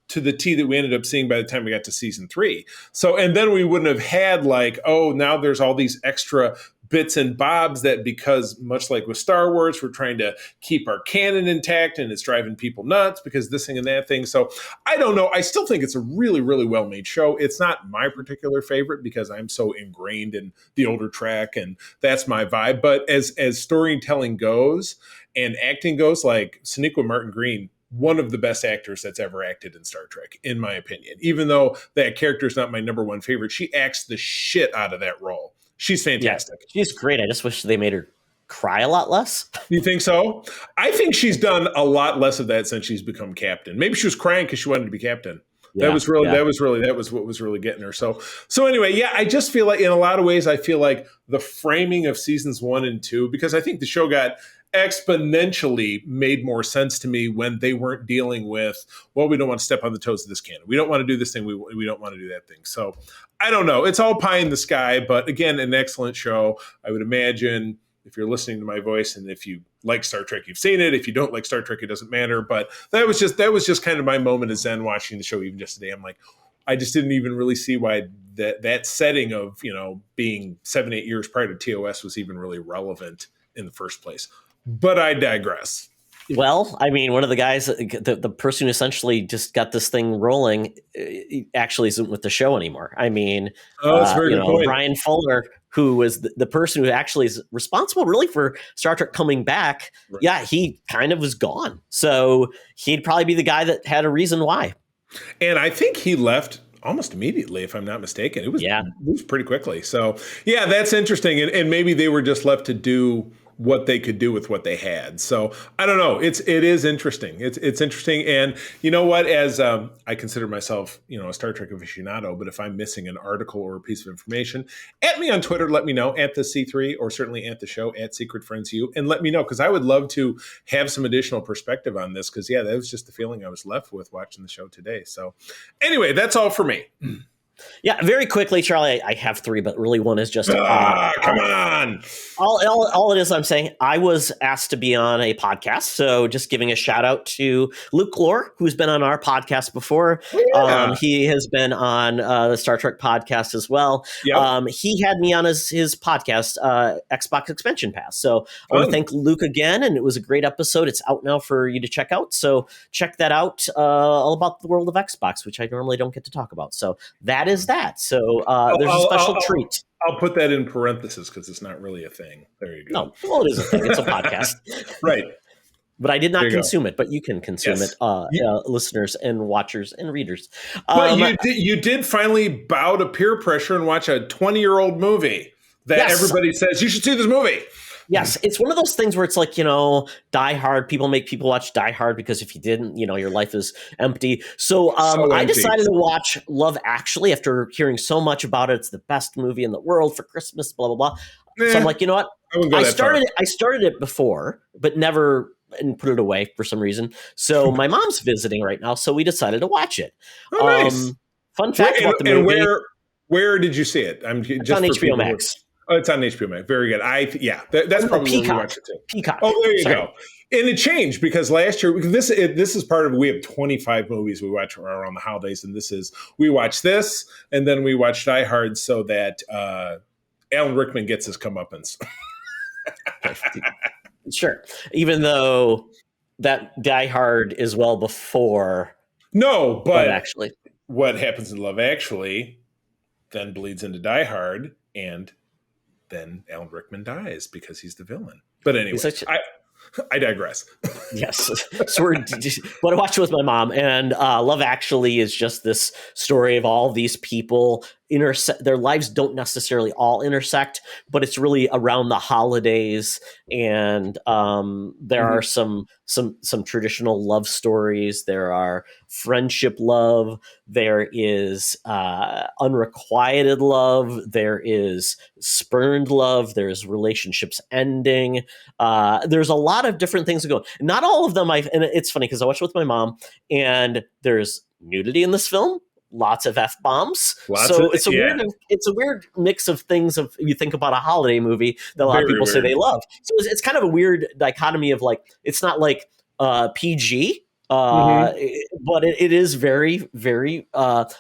to the T that we ended up seeing by the time we got to season 3. So, and then we wouldn't have had now there's all these extra bits and bobs that, because much like with Star Wars, we're trying to keep our canon intact and it's driving people nuts because this thing and that thing. So I don't know. I still think it's a really, really well-made show. It's not my particular favorite because I'm so ingrained in the older track and that's my vibe. But as storytelling goes and acting goes, like Sonequa Martin Green, one of the best actors that's ever acted in Star Trek, in my opinion. Even though that character is not my number one favorite, she acts the shit out of that role. She's fantastic. Yeah, she's great. I just wish they made her cry a lot less. You think so? I think she's done a lot less of that since she's become captain. Maybe she was crying because she wanted to be captain. That was what was really getting her. So anyway, I just feel like in a lot of ways, I feel like the framing of seasons 1 and 2, because I think the show got exponentially made more sense to me when they weren't dealing with, well, we don't want to step on the toes of this canon. We don't want to do this thing. We don't want to do that thing. So I don't know. It's all pie in the sky, but again, an excellent show. I would imagine if you're listening to my voice and if you like Star Trek, you've seen it. If you don't like Star Trek, it doesn't matter. But that was just kind of my moment of zen watching the show even just today. I'm like, I just didn't even really see why that setting of, being 7-8 years prior to TOS was even really relevant in the first place. But I digress. Well, I mean, one of the guys, the person who essentially just got this thing rolling, actually isn't with the show anymore. I mean, Oh, that's a very good point. Brian Fuller, who was the person who actually is responsible really for Star Trek coming back. Right. Yeah, he kind of was gone. So he'd probably be the guy that had a reason why. And I think he left almost immediately, if I'm not mistaken. It was pretty quickly. So, yeah, that's interesting. And maybe they were just left to do what they could do with what they had. So I don't know. It is interesting. It's interesting. And you know what? As I consider myself, a Star Trek aficionado, but if I'm missing an article or a piece of information, at me on Twitter, let me know, at the C3, or certainly at the show at Secret Friends U, and let me know, because I would love to have some additional perspective on this. Because that was just the feeling I was left with watching the show today. So anyway, that's all for me. Yeah, very quickly, Charlie, I have three, but really one is just... come on! All it is, I'm saying, I was asked to be on a podcast, so just giving a shout out to Luke Lore, who's been on our podcast before. Yeah. He has been on the Star Trek podcast as well. Yep. He had me on his podcast, Xbox Expansion Pass. So I want to thank Luke again, and it was a great episode. It's out now for you to check out, so check that out, all about the world of Xbox, which I normally don't get to talk about. So that is that. So there's a special treat. I'll put that in parentheses because it's not really a thing. There you go. No, well, it is a thing. It's a podcast. Right. But I did not consume it, but you can consume it, listeners and watchers and readers. But you did finally bow to peer pressure and watch a 20-year-old movie that everybody says, you should see this movie. Yes, it's one of those things where it's like, Die Hard. People make people watch Die Hard because if you didn't, your life is empty. So I decided to watch Love Actually after hearing so much about it. It's the best movie in the world for Christmas, blah, blah, blah. So I'm like, you know what? I started it before, but never and put it away for some reason. So my mom's visiting right now, so we decided to watch it. Oh, nice. Fun fact about the movie. And where did you see it? It's on HBO Max. Oh, it's on HBO Max. Very good. That's probably Peacock. Where we watched it too. Peacock. Oh, there you go. And it changed because last year, this is part of, we have 25 movies we watch around the holidays, and we watch this, and then we watch Die Hard so that Alan Rickman gets his comeuppance. Sure. Even though that Die Hard is well before. No, but actually, what happens in Love Actually then bleeds into Die Hard, and then Alan Rickman dies because he's the villain. But anyway, I digress. Yes. So but I watched it with my mom, and Love Actually is just this story of all these people their lives don't necessarily all intersect, but it's really around the holidays, and there are some traditional love stories. There are friendship love. There is unrequited love. There is spurned love. There's relationships ending. There's a lot of different things that go. Not all of them. And it's funny because I watched it with my mom, and there's nudity in this film. Lots of F-bombs. It's a weird mix of things. If you think about a holiday movie that a lot of people say they love. So it's kind of a weird dichotomy of like, it's not like PG, but it is very, very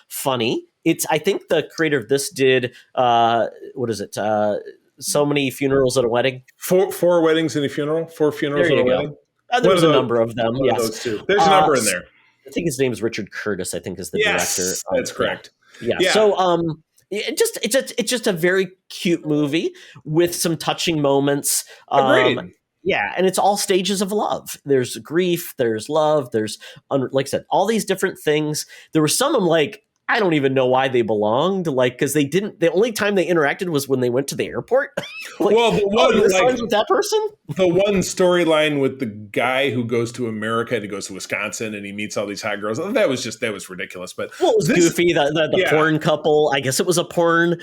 funny. I think the creator of this did, what is it? So Many Funerals at a Wedding. Four weddings and a funeral. 4 funerals at a wedding. There's a number of them. Yes. Those two. There's a number in there. I think his name is Richard Curtis. I think is the director. That's correct. Yeah. So it's just a very cute movie with some touching moments. Agreed. Yeah, and it's all stages of love. There's grief, there's love, there's like I said, all these different things. There were some I'm like, I don't even know why they belonged, like, because they didn't. The only time they interacted was when they went to the airport. Like, well, the one friends with that person. The one storyline with the guy who goes to America and he goes to Wisconsin and he meets all these hot girls. That was ridiculous. But it was goofy. The porn couple. I guess it was a porn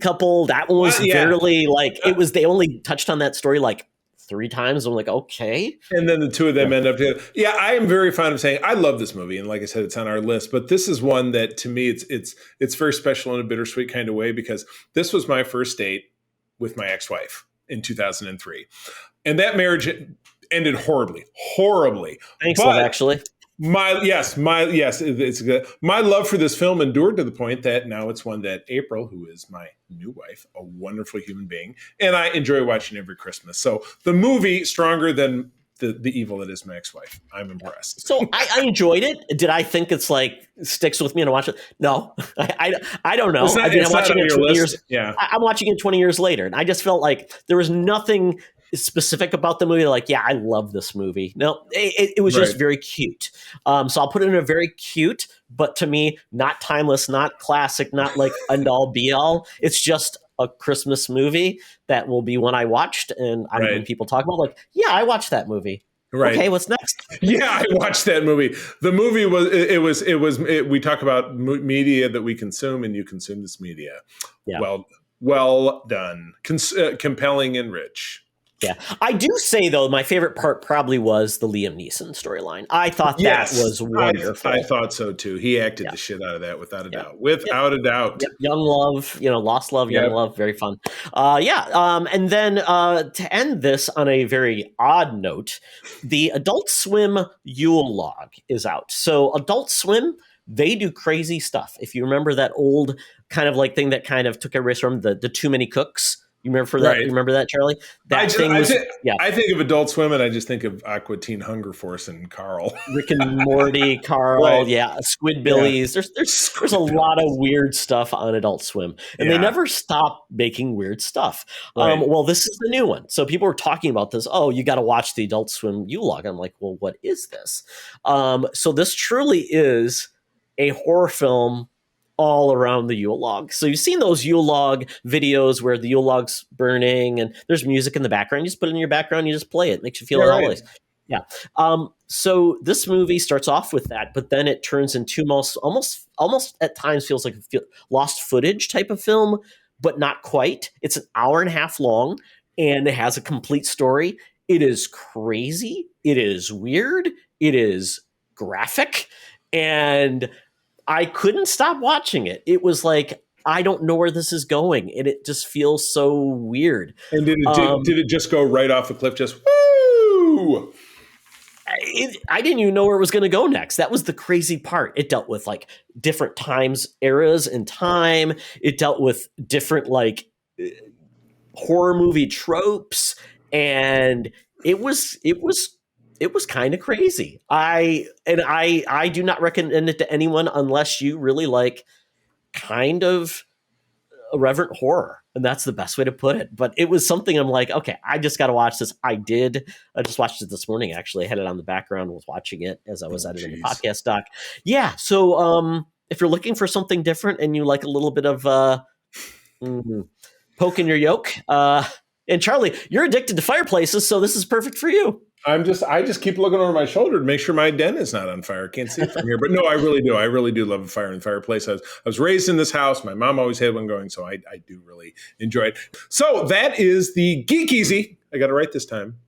couple. That one was fairly like it was. They only touched on that story like 3 times. I'm like, okay. And then the two of them end up together. Yeah, I am very fond of saying I love this movie. And like I said, it's on our list. But this is one that to me, it's very special in a bittersweet kind of way because this was my first date with my ex-wife in 2003. And that marriage ended horribly. Thanks, Love Actually. My love for this film endured to the point that now it's one that April, who is my new wife, a wonderful human being, and I enjoy watching every Christmas. So the movie, stronger than the evil that is my ex-wife. I'm impressed. So I enjoyed it. Did I think it's like sticks with me and I watch it? No, I don't know. It's not, I mean, it's I'm not watching on it your 20 list. years. Yeah. I'm watching it 20 years later, and I just felt like there was nothing specific about the movie. Like, yeah, I love this movie. No, it was just Right. very cute. So I'll put it in a very cute, but to me, not timeless, not classic, not like end all be all. It's just a Christmas movie that will be one I watched, and when Right. people talk about like, yeah, I watched that movie. Right. Okay, what's next? Yeah, I watched that movie. The movie we talk about media that we consume, and you consume this media. Yeah. Well done. Compelling and rich. Yeah, I do say though, my favorite part probably was the Liam Neeson storyline. I thought that was wonderful. I thought so too. He acted the shit out of that without a doubt. Without a doubt. Yep. Young love, lost love, young love, very fun. And then to end this on a very odd note, the Adult Swim Yule Log is out. So Adult Swim, they do crazy stuff. If you remember that old kind of like thing that kind of took a risk from the Too Many Cooks. You remember that? Right. You remember that, Charlie? I think of Adult Swim, and I just think of Aqua Teen Hunger Force and Carl. Rick and Morty, Carl, Right. Squidbillies. There's a lot of weird stuff on Adult Swim, and they never stop making weird stuff. Right. Well, this is the new one. So people were talking about this. Oh, you got to watch the Adult Swim Yule Log. I'm like, well, what is this? So this truly is a horror film all around the Yule log. So you've seen those Yule log videos where the Yule log's burning and there's music in the background. You just put it in your background, you just play it. It makes you feel always. Yeah. So this movie starts off with that, but then it turns into almost at times feels like a lost footage type of film, but not quite. It's an hour and a half long and it has a complete story. It is crazy. It is weird. It is graphic. And I couldn't stop watching it. It was like, I don't know where this is going. And it just feels so weird. And did it just go right off the cliff? Just woo! I didn't even know where it was going to go next. That was the crazy part. It dealt with like different eras in time. It dealt with different like horror movie tropes. And it was kind of crazy. I do not recommend it to anyone unless you really like kind of irreverent horror. And that's the best way to put it. But it was something I'm like, okay, I just got to watch this. I did. I just watched it this morning, actually. I had it on the background, was watching it as I was editing the podcast doc. Yeah. So if you're looking for something different and you like a little bit of poke in your yolk, and Charlie, you're addicted to fireplaces, so this is perfect for you. I just keep looking over my shoulder to make sure my den is not on fire. Can't see it from here, but no, I really do. I really do love a fire in the fireplace. I was raised in this house. My mom always had one going, so I do really enjoy it. So that is the Geek Easy. I got it right this time.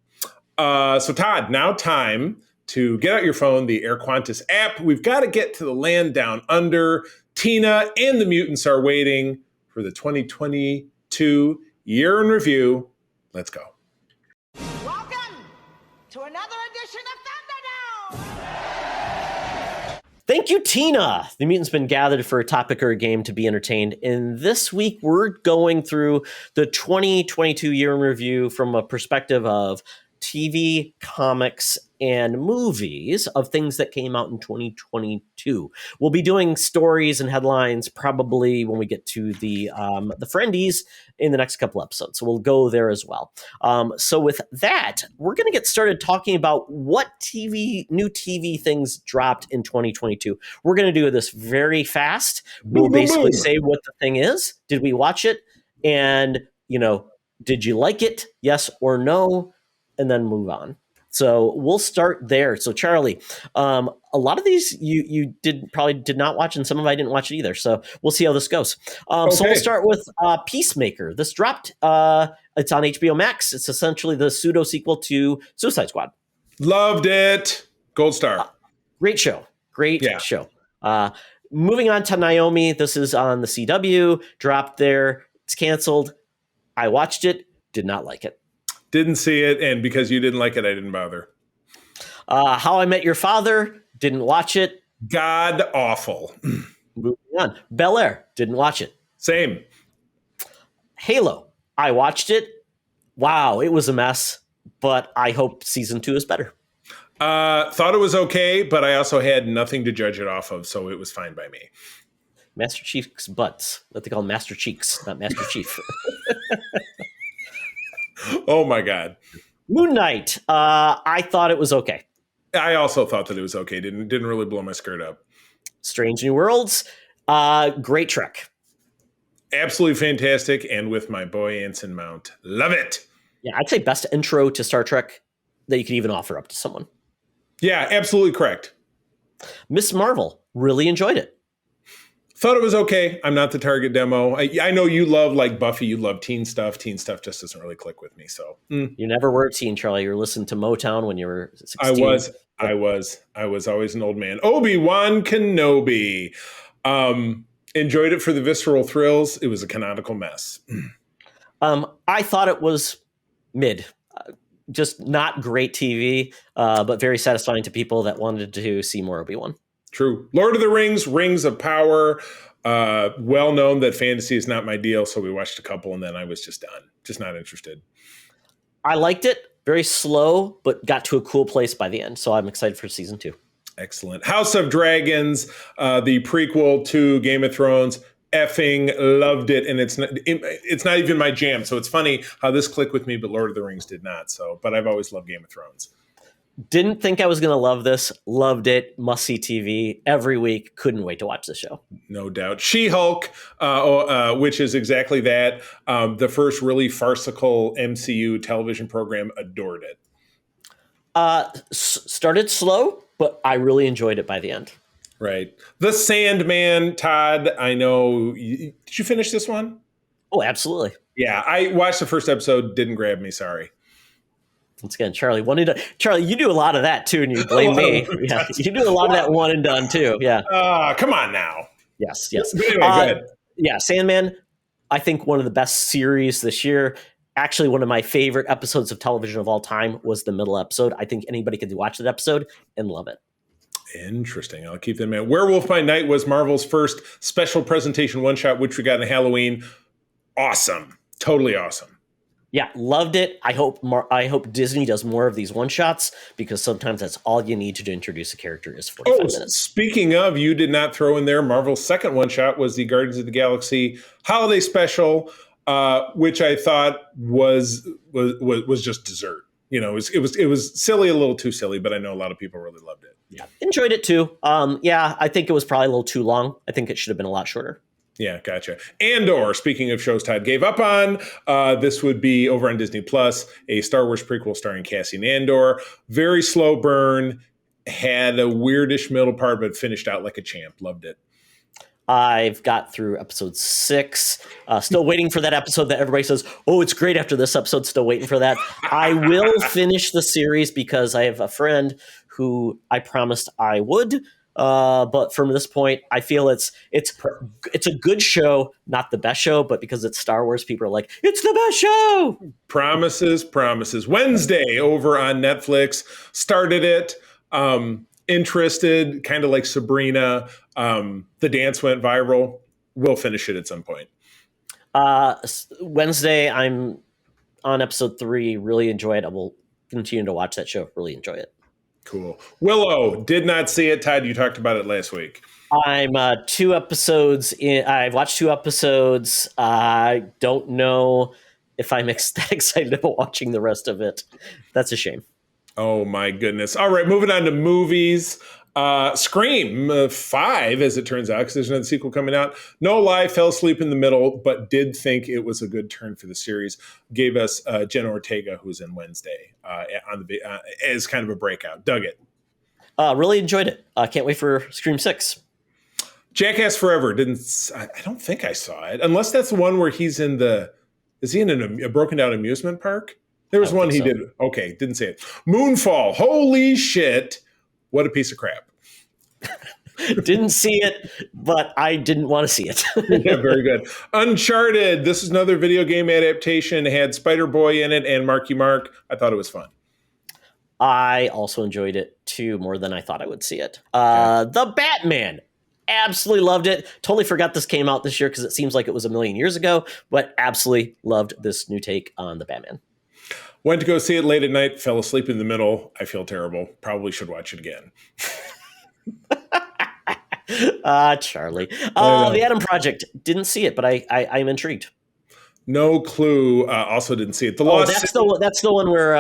So Todd, now time to get out your phone, the Air Qantas app. We've got to get to the land down under. Tina and the mutants are waiting for the 2022 year in review. Let's go. To another edition of Thunderdome! Thank you, Tina. The mutants been gathered for a topic or a game to be entertained. And this week, we're going through the 2022 year in review from a perspective of TV, comics, and movies of things that came out in 2022. We'll be doing stories and headlines probably when we get to the Friendies in the next couple episodes. So we'll go there as well. So with that, we're going to get started talking about what new TV things dropped in 2022. We're going to do this very fast. We'll basically say what the thing is. Did we watch it? And, did you like it? Yes or no? And then move on. So we'll start there. So Charlie, a lot of these you probably did not watch, and some of I didn't watch it either. So we'll see how this goes. So we'll start with Peacemaker. This dropped. It's on HBO Max. It's essentially the pseudo sequel to Suicide Squad. Loved it. Gold star. Great show. Great show. Moving on to Naomi. This is on the CW. Dropped there. It's canceled. I watched it. Did not like it. Didn't see it, and because you didn't like it, I didn't bother. How I Met Your Father, didn't watch it. God awful. Moving on. Bel Air, didn't watch it. Same. Halo, I watched it. Wow, it was a mess. but I hope season 2 is better. Thought it was okay, but I also had nothing to judge it off of, so it was fine by me. Master Chief's butts. What they call Master Cheeks, not Master Chief. Oh my God. Moon Knight. I thought it was okay. I also thought that it was okay. Didn't really blow my skirt up. Strange New Worlds. Great trek. Absolutely fantastic, and with my boy Anson Mount. Love it. Yeah, I'd say best intro to Star Trek that you could even offer up to someone. Yeah, absolutely correct. Miss Marvel. Really enjoyed it. Thought it was okay. I'm not the target demo. I know you love, like Buffy, you love teen stuff. Teen stuff just doesn't really click with me. So You never were a teen, Charlie. You were listening to Motown when you were 16. I was always an old man. Obi-Wan Kenobi. Enjoyed it for the visceral thrills. It was a canonical mess. I thought it was mid. Just not great TV, but very satisfying to people that wanted to see more Obi-Wan. True. Lord of the Rings, Rings of Power. Well known that fantasy is not my deal, so we watched a couple and then I was just done. Just not interested. I liked it. Very slow, but got to a cool place by the end. So I'm excited for season 2. Excellent. House of Dragons, the prequel to Game of Thrones. Effing loved it, and it's not even my jam. So it's funny how this clicked with me, but Lord of the Rings did not. So, but I've always loved Game of Thrones. Didn't think I was going to love this. Loved it. Must see TV every week. Couldn't wait to watch the show. No doubt. She-Hulk, which is exactly that. The first really farcical MCU television program. Adored it. Started slow, but I really enjoyed it by the end. Right. The Sandman, Todd, I know. Did you finish this one? Oh, absolutely. Yeah, I watched the first episode. Didn't grab me. Sorry. Once again, Charlie, you do a lot of that too, and you blame me. Yeah, you do a lot of that one and done too. Yeah. Come on now. Yes. But anyway, go ahead. Yeah, Sandman, I think one of the best series this year. Actually, one of my favorite episodes of television of all time was the middle episode. I think anybody could watch that episode and love it. Interesting. I'll keep them in. Werewolf by Night was Marvel's first special presentation one-shot, which we got in Halloween. Awesome. Totally awesome. Yeah, loved it. I hope Disney does more of these one-shots because sometimes that's all you need to introduce a character is 45 minutes. Speaking of, you did not throw in there, Marvel's second one-shot was the Guardians of the Galaxy holiday special, which I thought was just dessert. You know, it was silly, a little too silly, but I know a lot of people really loved it. Yeah, enjoyed it too. I think it was probably a little too long. I think it should have been a lot shorter. Yeah, gotcha. Andor, speaking of shows Todd gave up on, this would be over on Disney Plus, a Star Wars prequel starring Cassian Andor. Very slow burn, had a weirdish middle part, but finished out like a champ. Loved it. I've got through episode 6. Still waiting for that episode that everybody says, oh, it's great after this episode. Still waiting for that. I will finish the series because I have a friend who I promised I would. But from this point, I feel it's a good show, not the best show, but because it's Star Wars, people are like, it's the best show. Promises. Wednesday over on Netflix. Started it. Interested, kind of like Sabrina. The dance went viral. We'll finish it at some point. Wednesday, I'm on episode 3. Really enjoy it. I will continue to watch that show. Really enjoy it. Cool. Willow, did not see it. Todd, you talked about it last week. I'm 2 episodes in. I've watched 2 episodes. I don't know if I'm that excited about watching the rest of it. That's a shame. Oh, my goodness. All right, moving on to movies. Scream 5, as it turns out, because there's another sequel coming out. No lie, fell asleep in the middle, but did think it was a good turn for the series. Gave us Jenna Ortega, who's in Wednesday, as kind of a breakout. Dug it. Really enjoyed it. Can't wait for Scream 6. Jackass Forever. I don't think I saw it, unless that's the one where he's in the. Is he in a broken down amusement park? There was one he did. Okay, didn't say it. Moonfall. Holy shit. What a piece of crap. Didn't see it, but I didn't want to see it. Yeah, very good. Uncharted. This is another video game adaptation. It had Spider-Boy in it and Marky Mark. I thought it was fun. I also enjoyed it too, more than I thought I would see it. The Batman. Absolutely loved it. Totally forgot this came out this year because it seems like it was a million years ago, but absolutely loved this new take on the Batman. Went to go see it late at night, fell asleep in the middle. I feel terrible. Probably should watch it again. Charlie. know. The Adam Project. Didn't see it, but I'm intrigued. No clue. Also didn't see it. That's the one where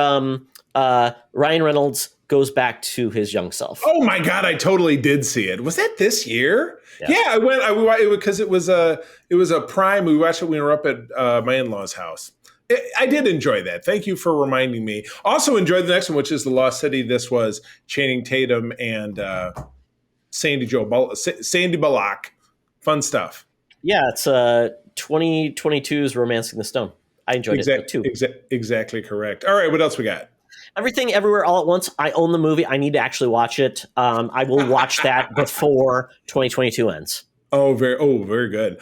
Ryan Reynolds goes back to his young self. Oh my God, I totally did see it. Was that this year? Yeah. I went. Because it was a Prime. We watched it when we were up at my in-laws' house. I did enjoy that. Thank you for reminding me. Also enjoyed the next one, which is The Lost City. This was Channing Tatum and Sandy Bullock. Fun stuff. Yeah, it's 2022's Romancing the Stone. I enjoyed it too. Exactly correct. All right, what else we got? Everything Everywhere All at Once. I own the movie. I need to actually watch it. I will watch that before 2022 ends. Oh, very good.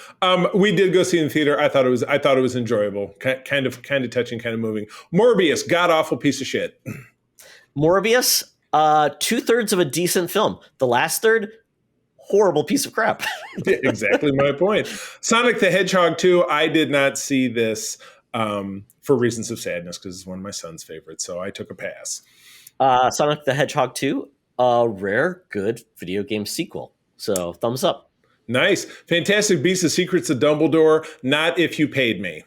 We did go see it in the theater. I thought it was enjoyable. Kind of touching, kind of moving. Morbius, god awful piece of shit. Morbius, 2/3 of a decent film. The last third, horrible piece of crap. Exactly my point. Sonic the Hedgehog 2. I did not see this for reasons of sadness because it's one of my son's favorites. So I took a pass. Sonic the Hedgehog 2, a rare, good video game sequel. So thumbs up. Nice. Fantastic Beasts: The Secrets of Dumbledore. Not if you paid me.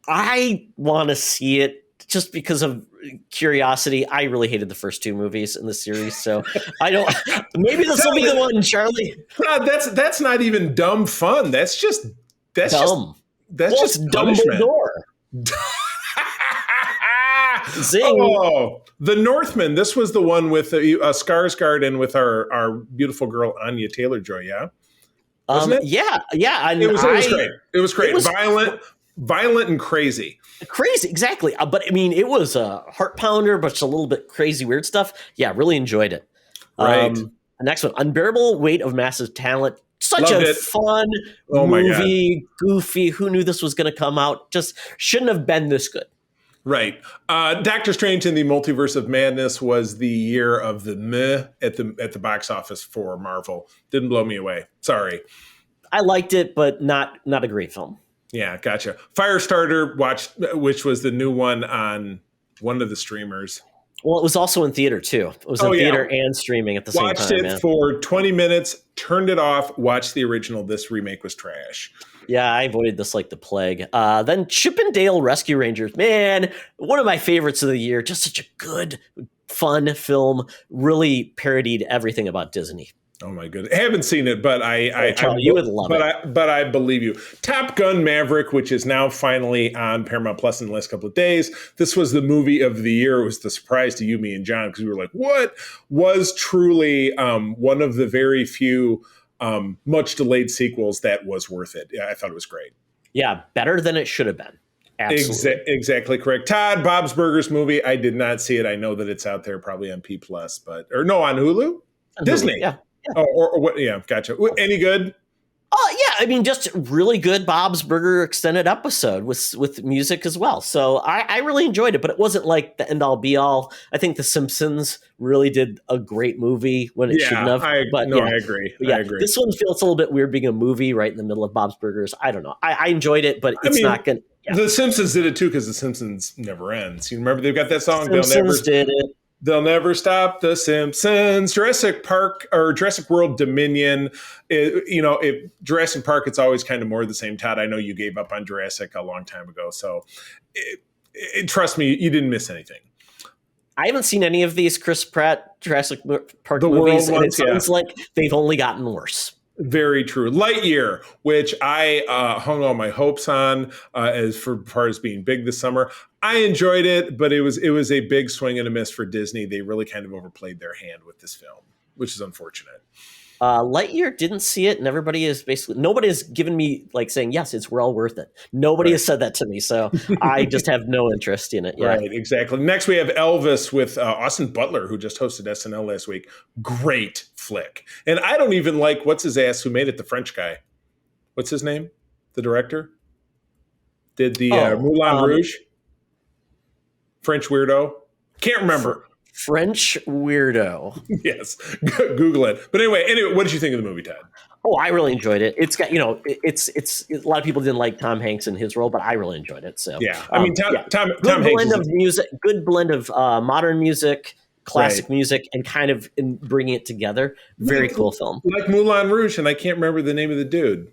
I want to see it just because of curiosity. I really hated the first two movies in the series, so I don't. Maybe this will be the one, Charlie. That's not even dumb fun. That's dumb. That's just Dumbledore. Zing. Oh, The Northman. This was the one with Skarsgård and with our beautiful girl Anya Taylor-Joy. Yeah. Wasn't it? Yeah. It was great. It was great. Violent and crazy. Crazy, exactly. But I mean, it was a heart pounder, but it's a little bit crazy, weird stuff. Yeah, really enjoyed it. Right. The next one, Unbearable Weight of Massive Talent. Such Loved a it. fun movie, goofy. Who knew this was going to come out? Just shouldn't have been this good. Right. Doctor Strange in the Multiverse of Madness was the year of the meh at the box office for Marvel. Didn't blow me away. Sorry. I liked it, but not a great film. Yeah, gotcha. Firestarter watched, which was the new one on one of the streamers. Well, it was also in theater too. It was in theater and streaming at the same time. Watched it for 20 minutes, turned it off, watched the original. This remake was trash. Yeah, I avoided this like the plague. Then Chip and Dale Rescue Rangers. Man, one of my favorites of the year. Just such a good, fun film. Really parodied everything about Disney. Oh my goodness. I haven't seen it, but Charlie, you would love it. But I believe you. Top Gun Maverick, which is now finally on Paramount Plus in the last couple of days. This was the movie of the year. It was the surprise to you, me, and John, because we were like, what? Was truly one of the very few much delayed sequels that was worth it. Yeah, I thought it was great. Yeah, better than it should have been. Absolutely. Exactly correct. Todd, Bob's Burgers movie. I did not see it. I know that it's out there probably on P Plus, on Hulu? Disney. Yeah. Oh, or what? Yeah, gotcha. Any good? Oh yeah, I mean, just really good Bob's Burger extended episode with music as well. So I really enjoyed it, but it wasn't like the end all be all. I think The Simpsons really did a great movie when it shouldn't have. I agree. Yeah, I agree. This one feels a little bit weird being a movie right in the middle of Bob's Burgers. I don't know. I enjoyed it, but it's not going to. Yeah. The Simpsons did it too because The Simpsons never ends. You remember they've got that song? Simpsons did it. They'll never stop the Simpsons. Jurassic Park or Jurassic World Dominion. If Jurassic Park, it's always kind of more the same. Todd, I know you gave up on Jurassic a long time ago, so trust me, you didn't miss anything. I haven't seen any of these Chris Pratt Jurassic Park movies, and it sounds like they've only gotten worse. Very true. Lightyear, which I hung all my hopes on as far as being big this summer. I enjoyed it, but it was a big swing and a miss for Disney. They really kind of overplayed their hand with this film, which is unfortunate. Lightyear, didn't see it, and nobody has given me like saying, yes, it's well worth it. Nobody has said that to me, so I just have no interest in it. Yeah. Right, exactly. Next, we have Elvis with Austin Butler, who just hosted SNL last week. Great flick. And I don't even like, what's his ass who made it, the French guy. What's his name? The director? Did the Moulin Rouge? French weirdo? Can't remember. French weirdo. Yes, Google it. But anyway, what did you think of the movie, Ted? Oh, I really enjoyed it. It's got, it's a lot of people didn't like Tom Hanks in his role, but I really enjoyed it. So Yeah, I mean, Tom good Hanks blend of music, good blend of modern music, classic music, and kind of in bringing it together. Very cool film. Like Moulin Rouge, and I can't remember the name of the dude.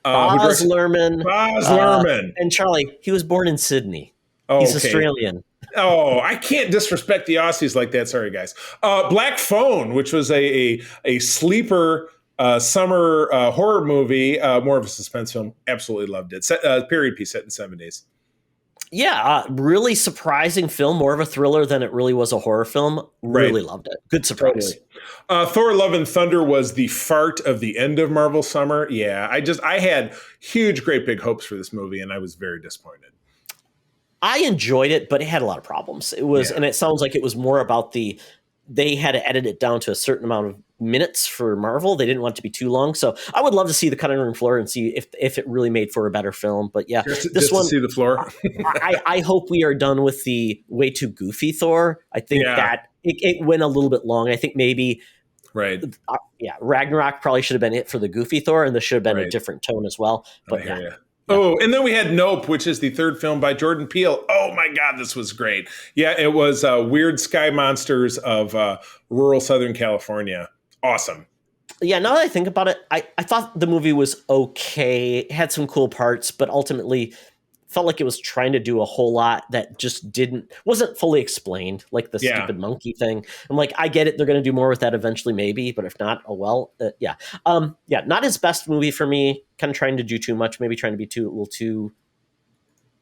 Baz Luhrmann. Baz Luhrmann. And Charlie, he was born in Sydney. Oh, He's okay. Australian. Oh, I can't disrespect the Aussies like that. Sorry, guys. Black Phone, which was a sleeper summer horror movie, more of a suspense film. Absolutely loved it. Period piece set in the 70s. Yeah, really surprising film. More of a thriller than it really was a horror film. Really loved it. Good surprise. Totally. Thor: Love and Thunder was the fart of the end of Marvel summer. Yeah, I had huge, great big hopes for this movie, and I was very disappointed. I enjoyed it, but it had a lot of problems. It was, and it sounds like it was more about they had to edit it down to a certain amount of minutes for Marvel. They didn't want it to be too long. So I would love to see the cutting room floor and see if it really made for a better film. But yeah, this one, to see the floor. I hope we are done with the way too goofy Thor. I think that it went a little bit long. I think maybe, Ragnarok probably should have been it for the goofy Thor, and this should have been a different tone as well. But Oh, and then we had Nope, which is the third film by Jordan Peele. Oh my God, this was great. Yeah, it was weird sky monsters of rural Southern California. Awesome. Yeah, now that I think about it, I thought the movie was okay. It had some cool parts, but ultimately felt like it was trying to do a whole lot that just wasn't fully explained, like the stupid monkey thing. I'm like, I get it. They're going to do more with that eventually, maybe, but if not, oh well. Not his best movie for me. Kind of trying to do too much, maybe trying to be a little too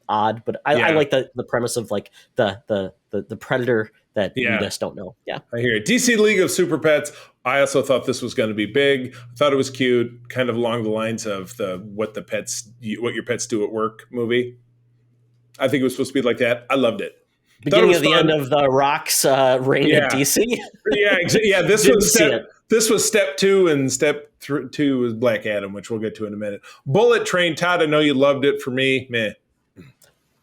odd. But I like the premise of like the predator that you just don't know. Yeah, I hear it. DC League of Super Pets. I also thought this was going to be big. I thought it was cute, kind of along the lines of what your pets do at work movie. I think it was supposed to be like that. I loved it. Beginning of the end of the Rock's reign at DC. Yeah. This was step 2, and step 2 was Black Adam, which we'll get to in a minute. Bullet Train, Todd, I know you loved it. For me, meh.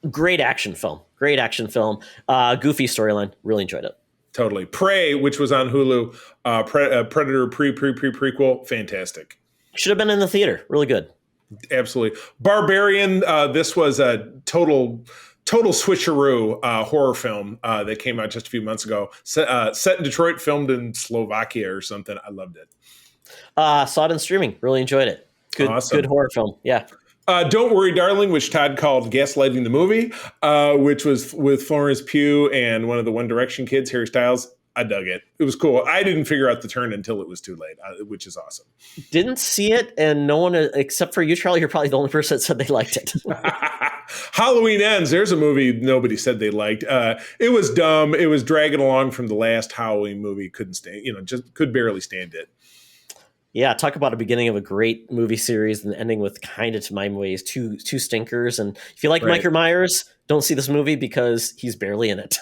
Great action film. Goofy storyline. Really enjoyed it. Totally. Prey, which was on Hulu, Predator prequel, fantastic. Should have been in the theater. Really good. Absolutely. Barbarian, this was a total switcheroo horror film that came out just a few months ago. Set in Detroit, filmed in Slovakia or something. I loved it. Saw it in streaming. Really enjoyed it. Good horror film. Yeah. Don't Worry, Darling, which Todd called Gaslighting the Movie, which was with Florence Pugh and one of the One Direction kids, Harry Styles. I dug it. It was cool. I didn't figure out the turn until it was too late, which is awesome. Didn't see it, and no one except for you, Charlie, you're probably the only person that said they liked it. Halloween Ends. There's a movie nobody said they liked. It was dumb. It was dragging along from the last Halloween movie. Couldn't stand. Just could barely stand it. Yeah, talk about a beginning of a great movie series and ending with kind of, to my ways, two stinkers. And if you like Michael Myers, don't see this movie because he's barely in it.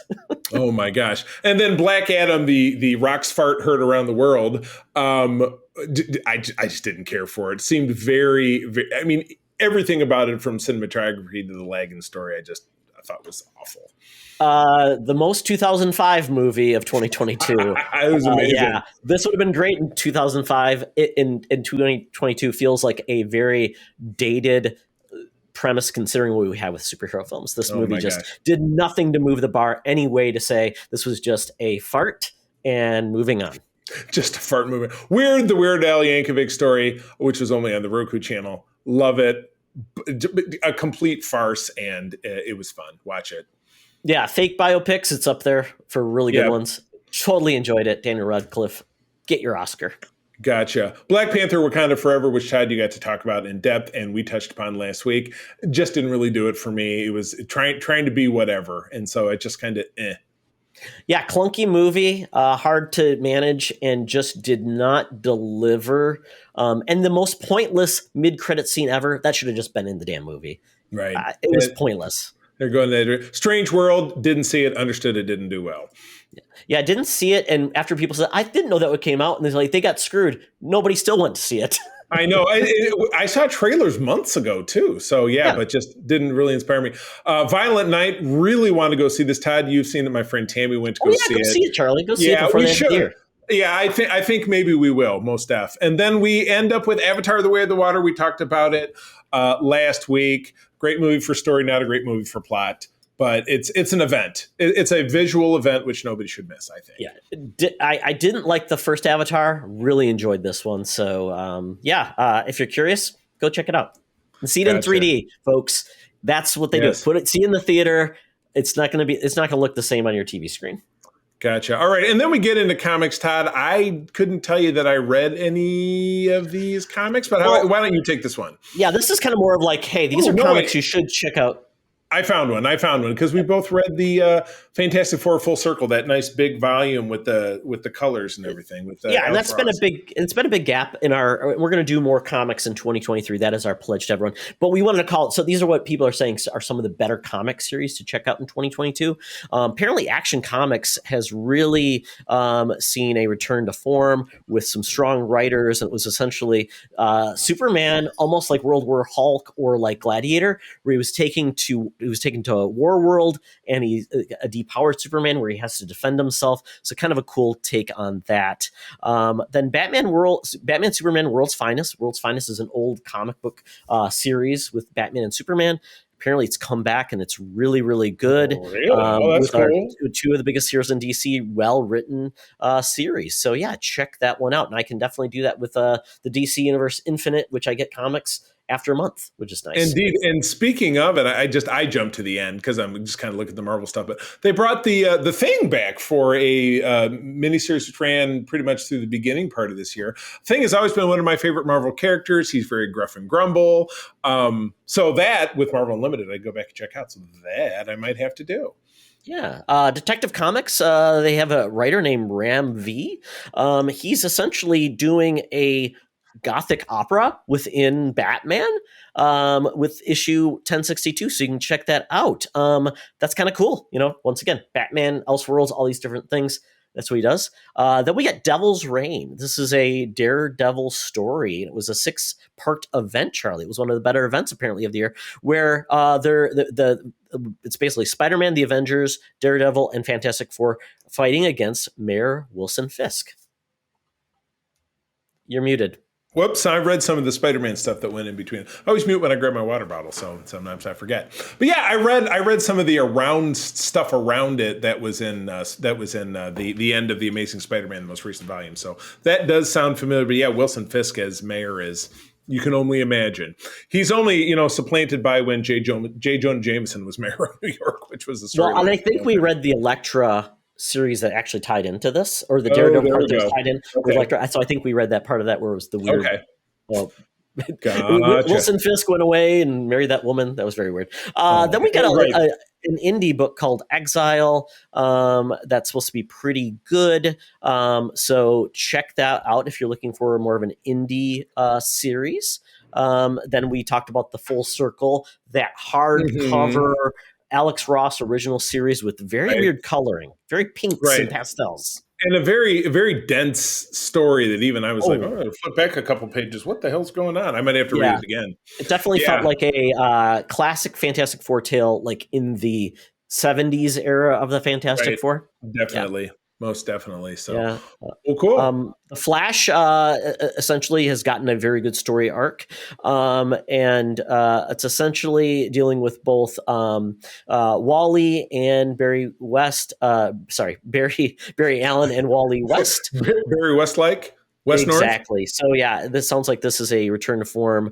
Oh my gosh! And then Black Adam, the Rock's fart heard around the world. I just didn't care for it. It seemed very, very. I mean, everything about it, from cinematography to the lagging story, I thought was awful. The most 2005 movie of 2022. It was amazing. This would have been great in 2005. In 2022 feels like a very dated premise considering what we had with superhero films. This movie just did nothing to move the bar anyway to say this was just a fart and moving on. Just a fart movie. The Weird Al Yankovic story, which was only on the Roku channel. Love it. A complete farce, and it was fun. Watch it. Yeah, fake biopics, it's up there for really good ones. Totally enjoyed it. Daniel Radcliffe, get your Oscar. Gotcha. Black Panther Wakanda Forever, which Chad, you got to talk about in depth, and we touched upon last week. Just didn't really do it for me. It was trying to be whatever, and so it just kind of Yeah, clunky movie, hard to manage, and just did not deliver. And the most pointless mid-credit scene ever, that should have just been in the damn movie. Right. It was pointless. They're going there. Strange World, didn't see it, understood it, didn't do well. Yeah, I didn't see it, and after people said, I didn't know that it came out, and they're like, they got screwed. Nobody still went to see it. I know. I saw trailers months ago too. So yeah, but just didn't really inspire me. Violent Night, really want to go see this. Todd, you've seen it. My friend Tammy went to go see go it. see it, Charlie. Go see it Yeah, before we the end of the should. year. Yeah, I think maybe we will, most def. And then we end up with Avatar: The Way of the Water. We talked about it last week. Great movie for story, not a great movie for plot. But it's an event. It's a visual event, which nobody should miss, I think. Yeah, I didn't like the first Avatar. Really enjoyed this one. So if you're curious, go check it out. And see it in 3D, folks. That's what they do. See it in the theater. It's not going to look the same on your TV screen. Gotcha. All right. And then we get into comics, Todd. I couldn't tell you that I read any of these comics, but why don't you take this one? Yeah, this is kind of more of like, hey, these are comics you should check out. I found one because we both read the Fantastic Four Full Circle, that nice big volume with the colors and everything. And that's been a big gap in our. We're going to do more comics in 2023. That is our pledge to everyone. But we wanted to call it. So these are what people are saying are some of the better comic series to check out in 2022. Apparently, Action Comics has really seen a return to form with some strong writers. It was essentially Superman, almost like World War Hulk or like Gladiator, where he was taken to a war world, and he's a depowered Superman where he has to defend himself. So kind of a cool take on that. Then Batman Superman World's Finest. World's Finest is an old comic book series with Batman and Superman. Apparently it's come back and it's really, really good. Oh, really? That's cool. Two of the biggest heroes in DC, well-written series. So yeah, check that one out. And I can definitely do that with the DC Universe Infinite, which I get comics after a month, which is nice. Indeed. And speaking of it, I jumped to the end because I'm just kind of looking at the Marvel stuff. But they brought the Thing back for a miniseries which ran pretty much through the beginning part of this year. Thing has always been one of my favorite Marvel characters. He's very gruff and grumble. So that with Marvel Unlimited, I'd go back and check out. So that I might have to do. Yeah. Detective Comics, they have a writer named Ram V. He's essentially doing a Gothic opera within Batman with issue 1062. So you can check that out. That's kind of cool. Once again, Batman, Elseworlds, all these different things. That's what he does. Then we got Devil's Reign. This is a Daredevil story. It was a 6-part event, Charlie. It was one of the better events, apparently, of the year, where it's basically Spider-Man, the Avengers, Daredevil, and Fantastic Four fighting against Mayor Wilson Fisk. You're muted. Whoops, I read some of the Spider-Man stuff that went in between. I always mute when I grab my water bottle, so sometimes I forget. But yeah, I read some of the stuff around it that was in the end of the Amazing Spider-Man, the most recent volume. So that does sound familiar. But yeah, Wilson Fisk as mayor is, you can only imagine. He's only supplanted by when J. Jonah Jameson was mayor of New York, which was the story. Well, and I think we read the Elektra series that actually tied into this, or the Daredevil part that was tied in with Elektra. So I think we read that part of that where it was the weird. Okay. Well, gotcha. Wilson Fisk went away and married that woman. That was very weird. Then we got an indie book called Exile that's supposed to be pretty good. So check that out if you're looking for more of an indie series. Then we talked about the Full Circle, that hardcover Alex Ross original series with very weird coloring, very pinks and pastels. And a very, very dense story that even I was like, flip back a couple pages. What the hell's going on? I might have to read it again. It definitely felt like a classic Fantastic Four tale, like in the 70s era of the Fantastic Four. Definitely. Yeah. Most definitely. So, well, cool. The Flash essentially has gotten a very good story arc, and it's essentially dealing with both Wally and Barry West. Barry Allen and Wally West. Barry Westlake. West North? Exactly. So yeah, this sounds like this is a return to form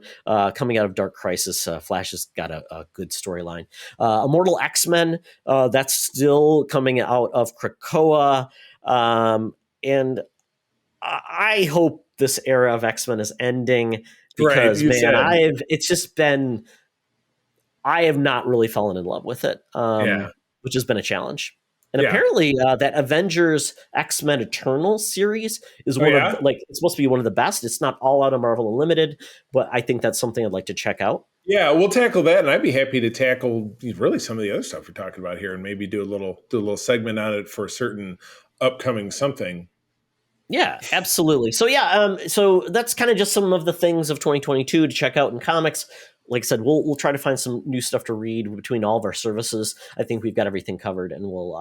coming out of Dark Crisis. Flash has got a good storyline. Immortal X-Men, that's still coming out of Krakoa. And I hope this era of X-Men is ending because I have not really fallen in love with it, which has been a challenge. And apparently that Avengers X-Men Eternal series is it's supposed to be one of the best. It's not all out of Marvel Unlimited, but I think that's something I'd like to check out. Yeah, we'll tackle that, and I'd be happy to tackle really some of the other stuff we're talking about here, and maybe do a little segment on it for a certain upcoming something. Yeah, absolutely. So that's kind of just some of the things of 2022 to check out in comics. Like I said, we'll try to find some new stuff to read between all of our services. I think we've got everything covered, and we'll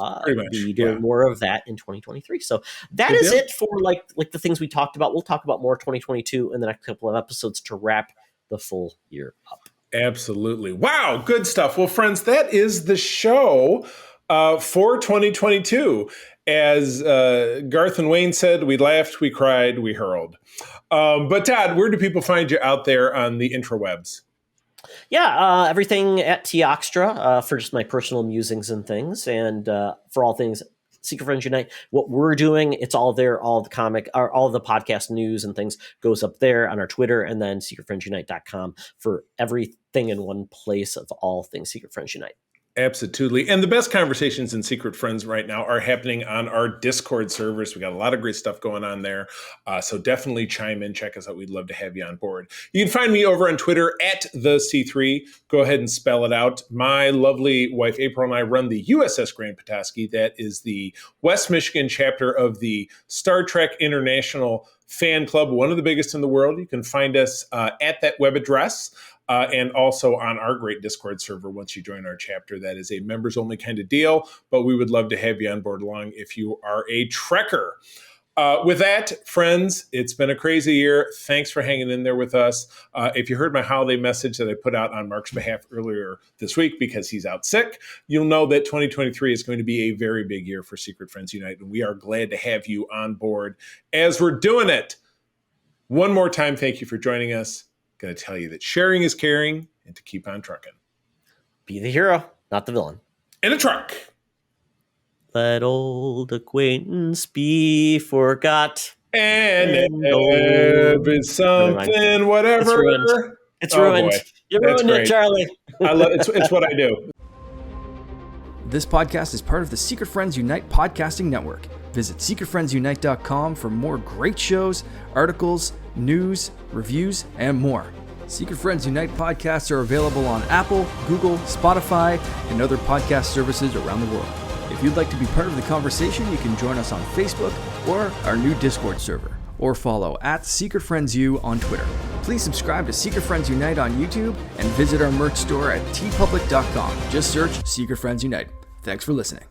be doing more of that in 2023. So that is it for like the things we talked about. We'll talk about more 2022 in the next couple of episodes to wrap the full year up. Absolutely. Wow, good stuff. Well, friends, that is the show for 2022. As Garth and Wayne said, we laughed, we cried, we hurled. But Todd, where do people find you out there on the intrawebs? Yeah, everything at Teoxtra for just my personal musings and things, and for all things Secret Friends Unite. What we're doing, it's all there. All the all the podcast news and things goes up there on our Twitter, and then secretfriendsunite.com for everything in one place of all things Secret Friends Unite. Absolutely. And the best conversations in Secret Friends right now are happening on our Discord servers. We got a lot of great stuff going on there. So definitely chime in, check us out. We'd love to have you on board. You can find me over on Twitter at the C3. Go ahead and spell it out. My lovely wife, April, and I run the USS Grand Petoskey. That is the West Michigan chapter of the Star Trek International Fan Club, one of the biggest in the world. You can find us at that web address. And also on our great Discord server once you join our chapter. That is a members-only kind of deal, but we would love to have you on board along if you are a Trekker. With that, friends, it's been a crazy year. Thanks for hanging in there with us. If you heard my holiday message that I put out on Mark's behalf earlier this week because he's out sick, you'll know that 2023 is going to be a very big year for Secret Friends Unite, and we are glad to have you on board as we're doing it. One more time, thank you for joining us. Going to tell you that sharing is caring and to keep on trucking. Be the hero, not the villain. In a truck. Let old acquaintance be forgot. And if it's something, whatever. It's ruined. Boy. You ruined it, Charlie. I love it's what I do. This podcast is part of the Secret Friends Unite podcasting network. Visit secretfriendsunite.com for more great shows, articles, news, reviews, and more. Secret Friends Unite podcasts are available on Apple, Google, Spotify, and other podcast services around the world. If you'd like to be part of the conversation, you can join us on Facebook or our new Discord server, or follow at Secret Friends U on Twitter. Please subscribe to Secret Friends Unite on YouTube and visit our merch store at tpublic.com. Just search Secret Friends Unite. Thanks for listening.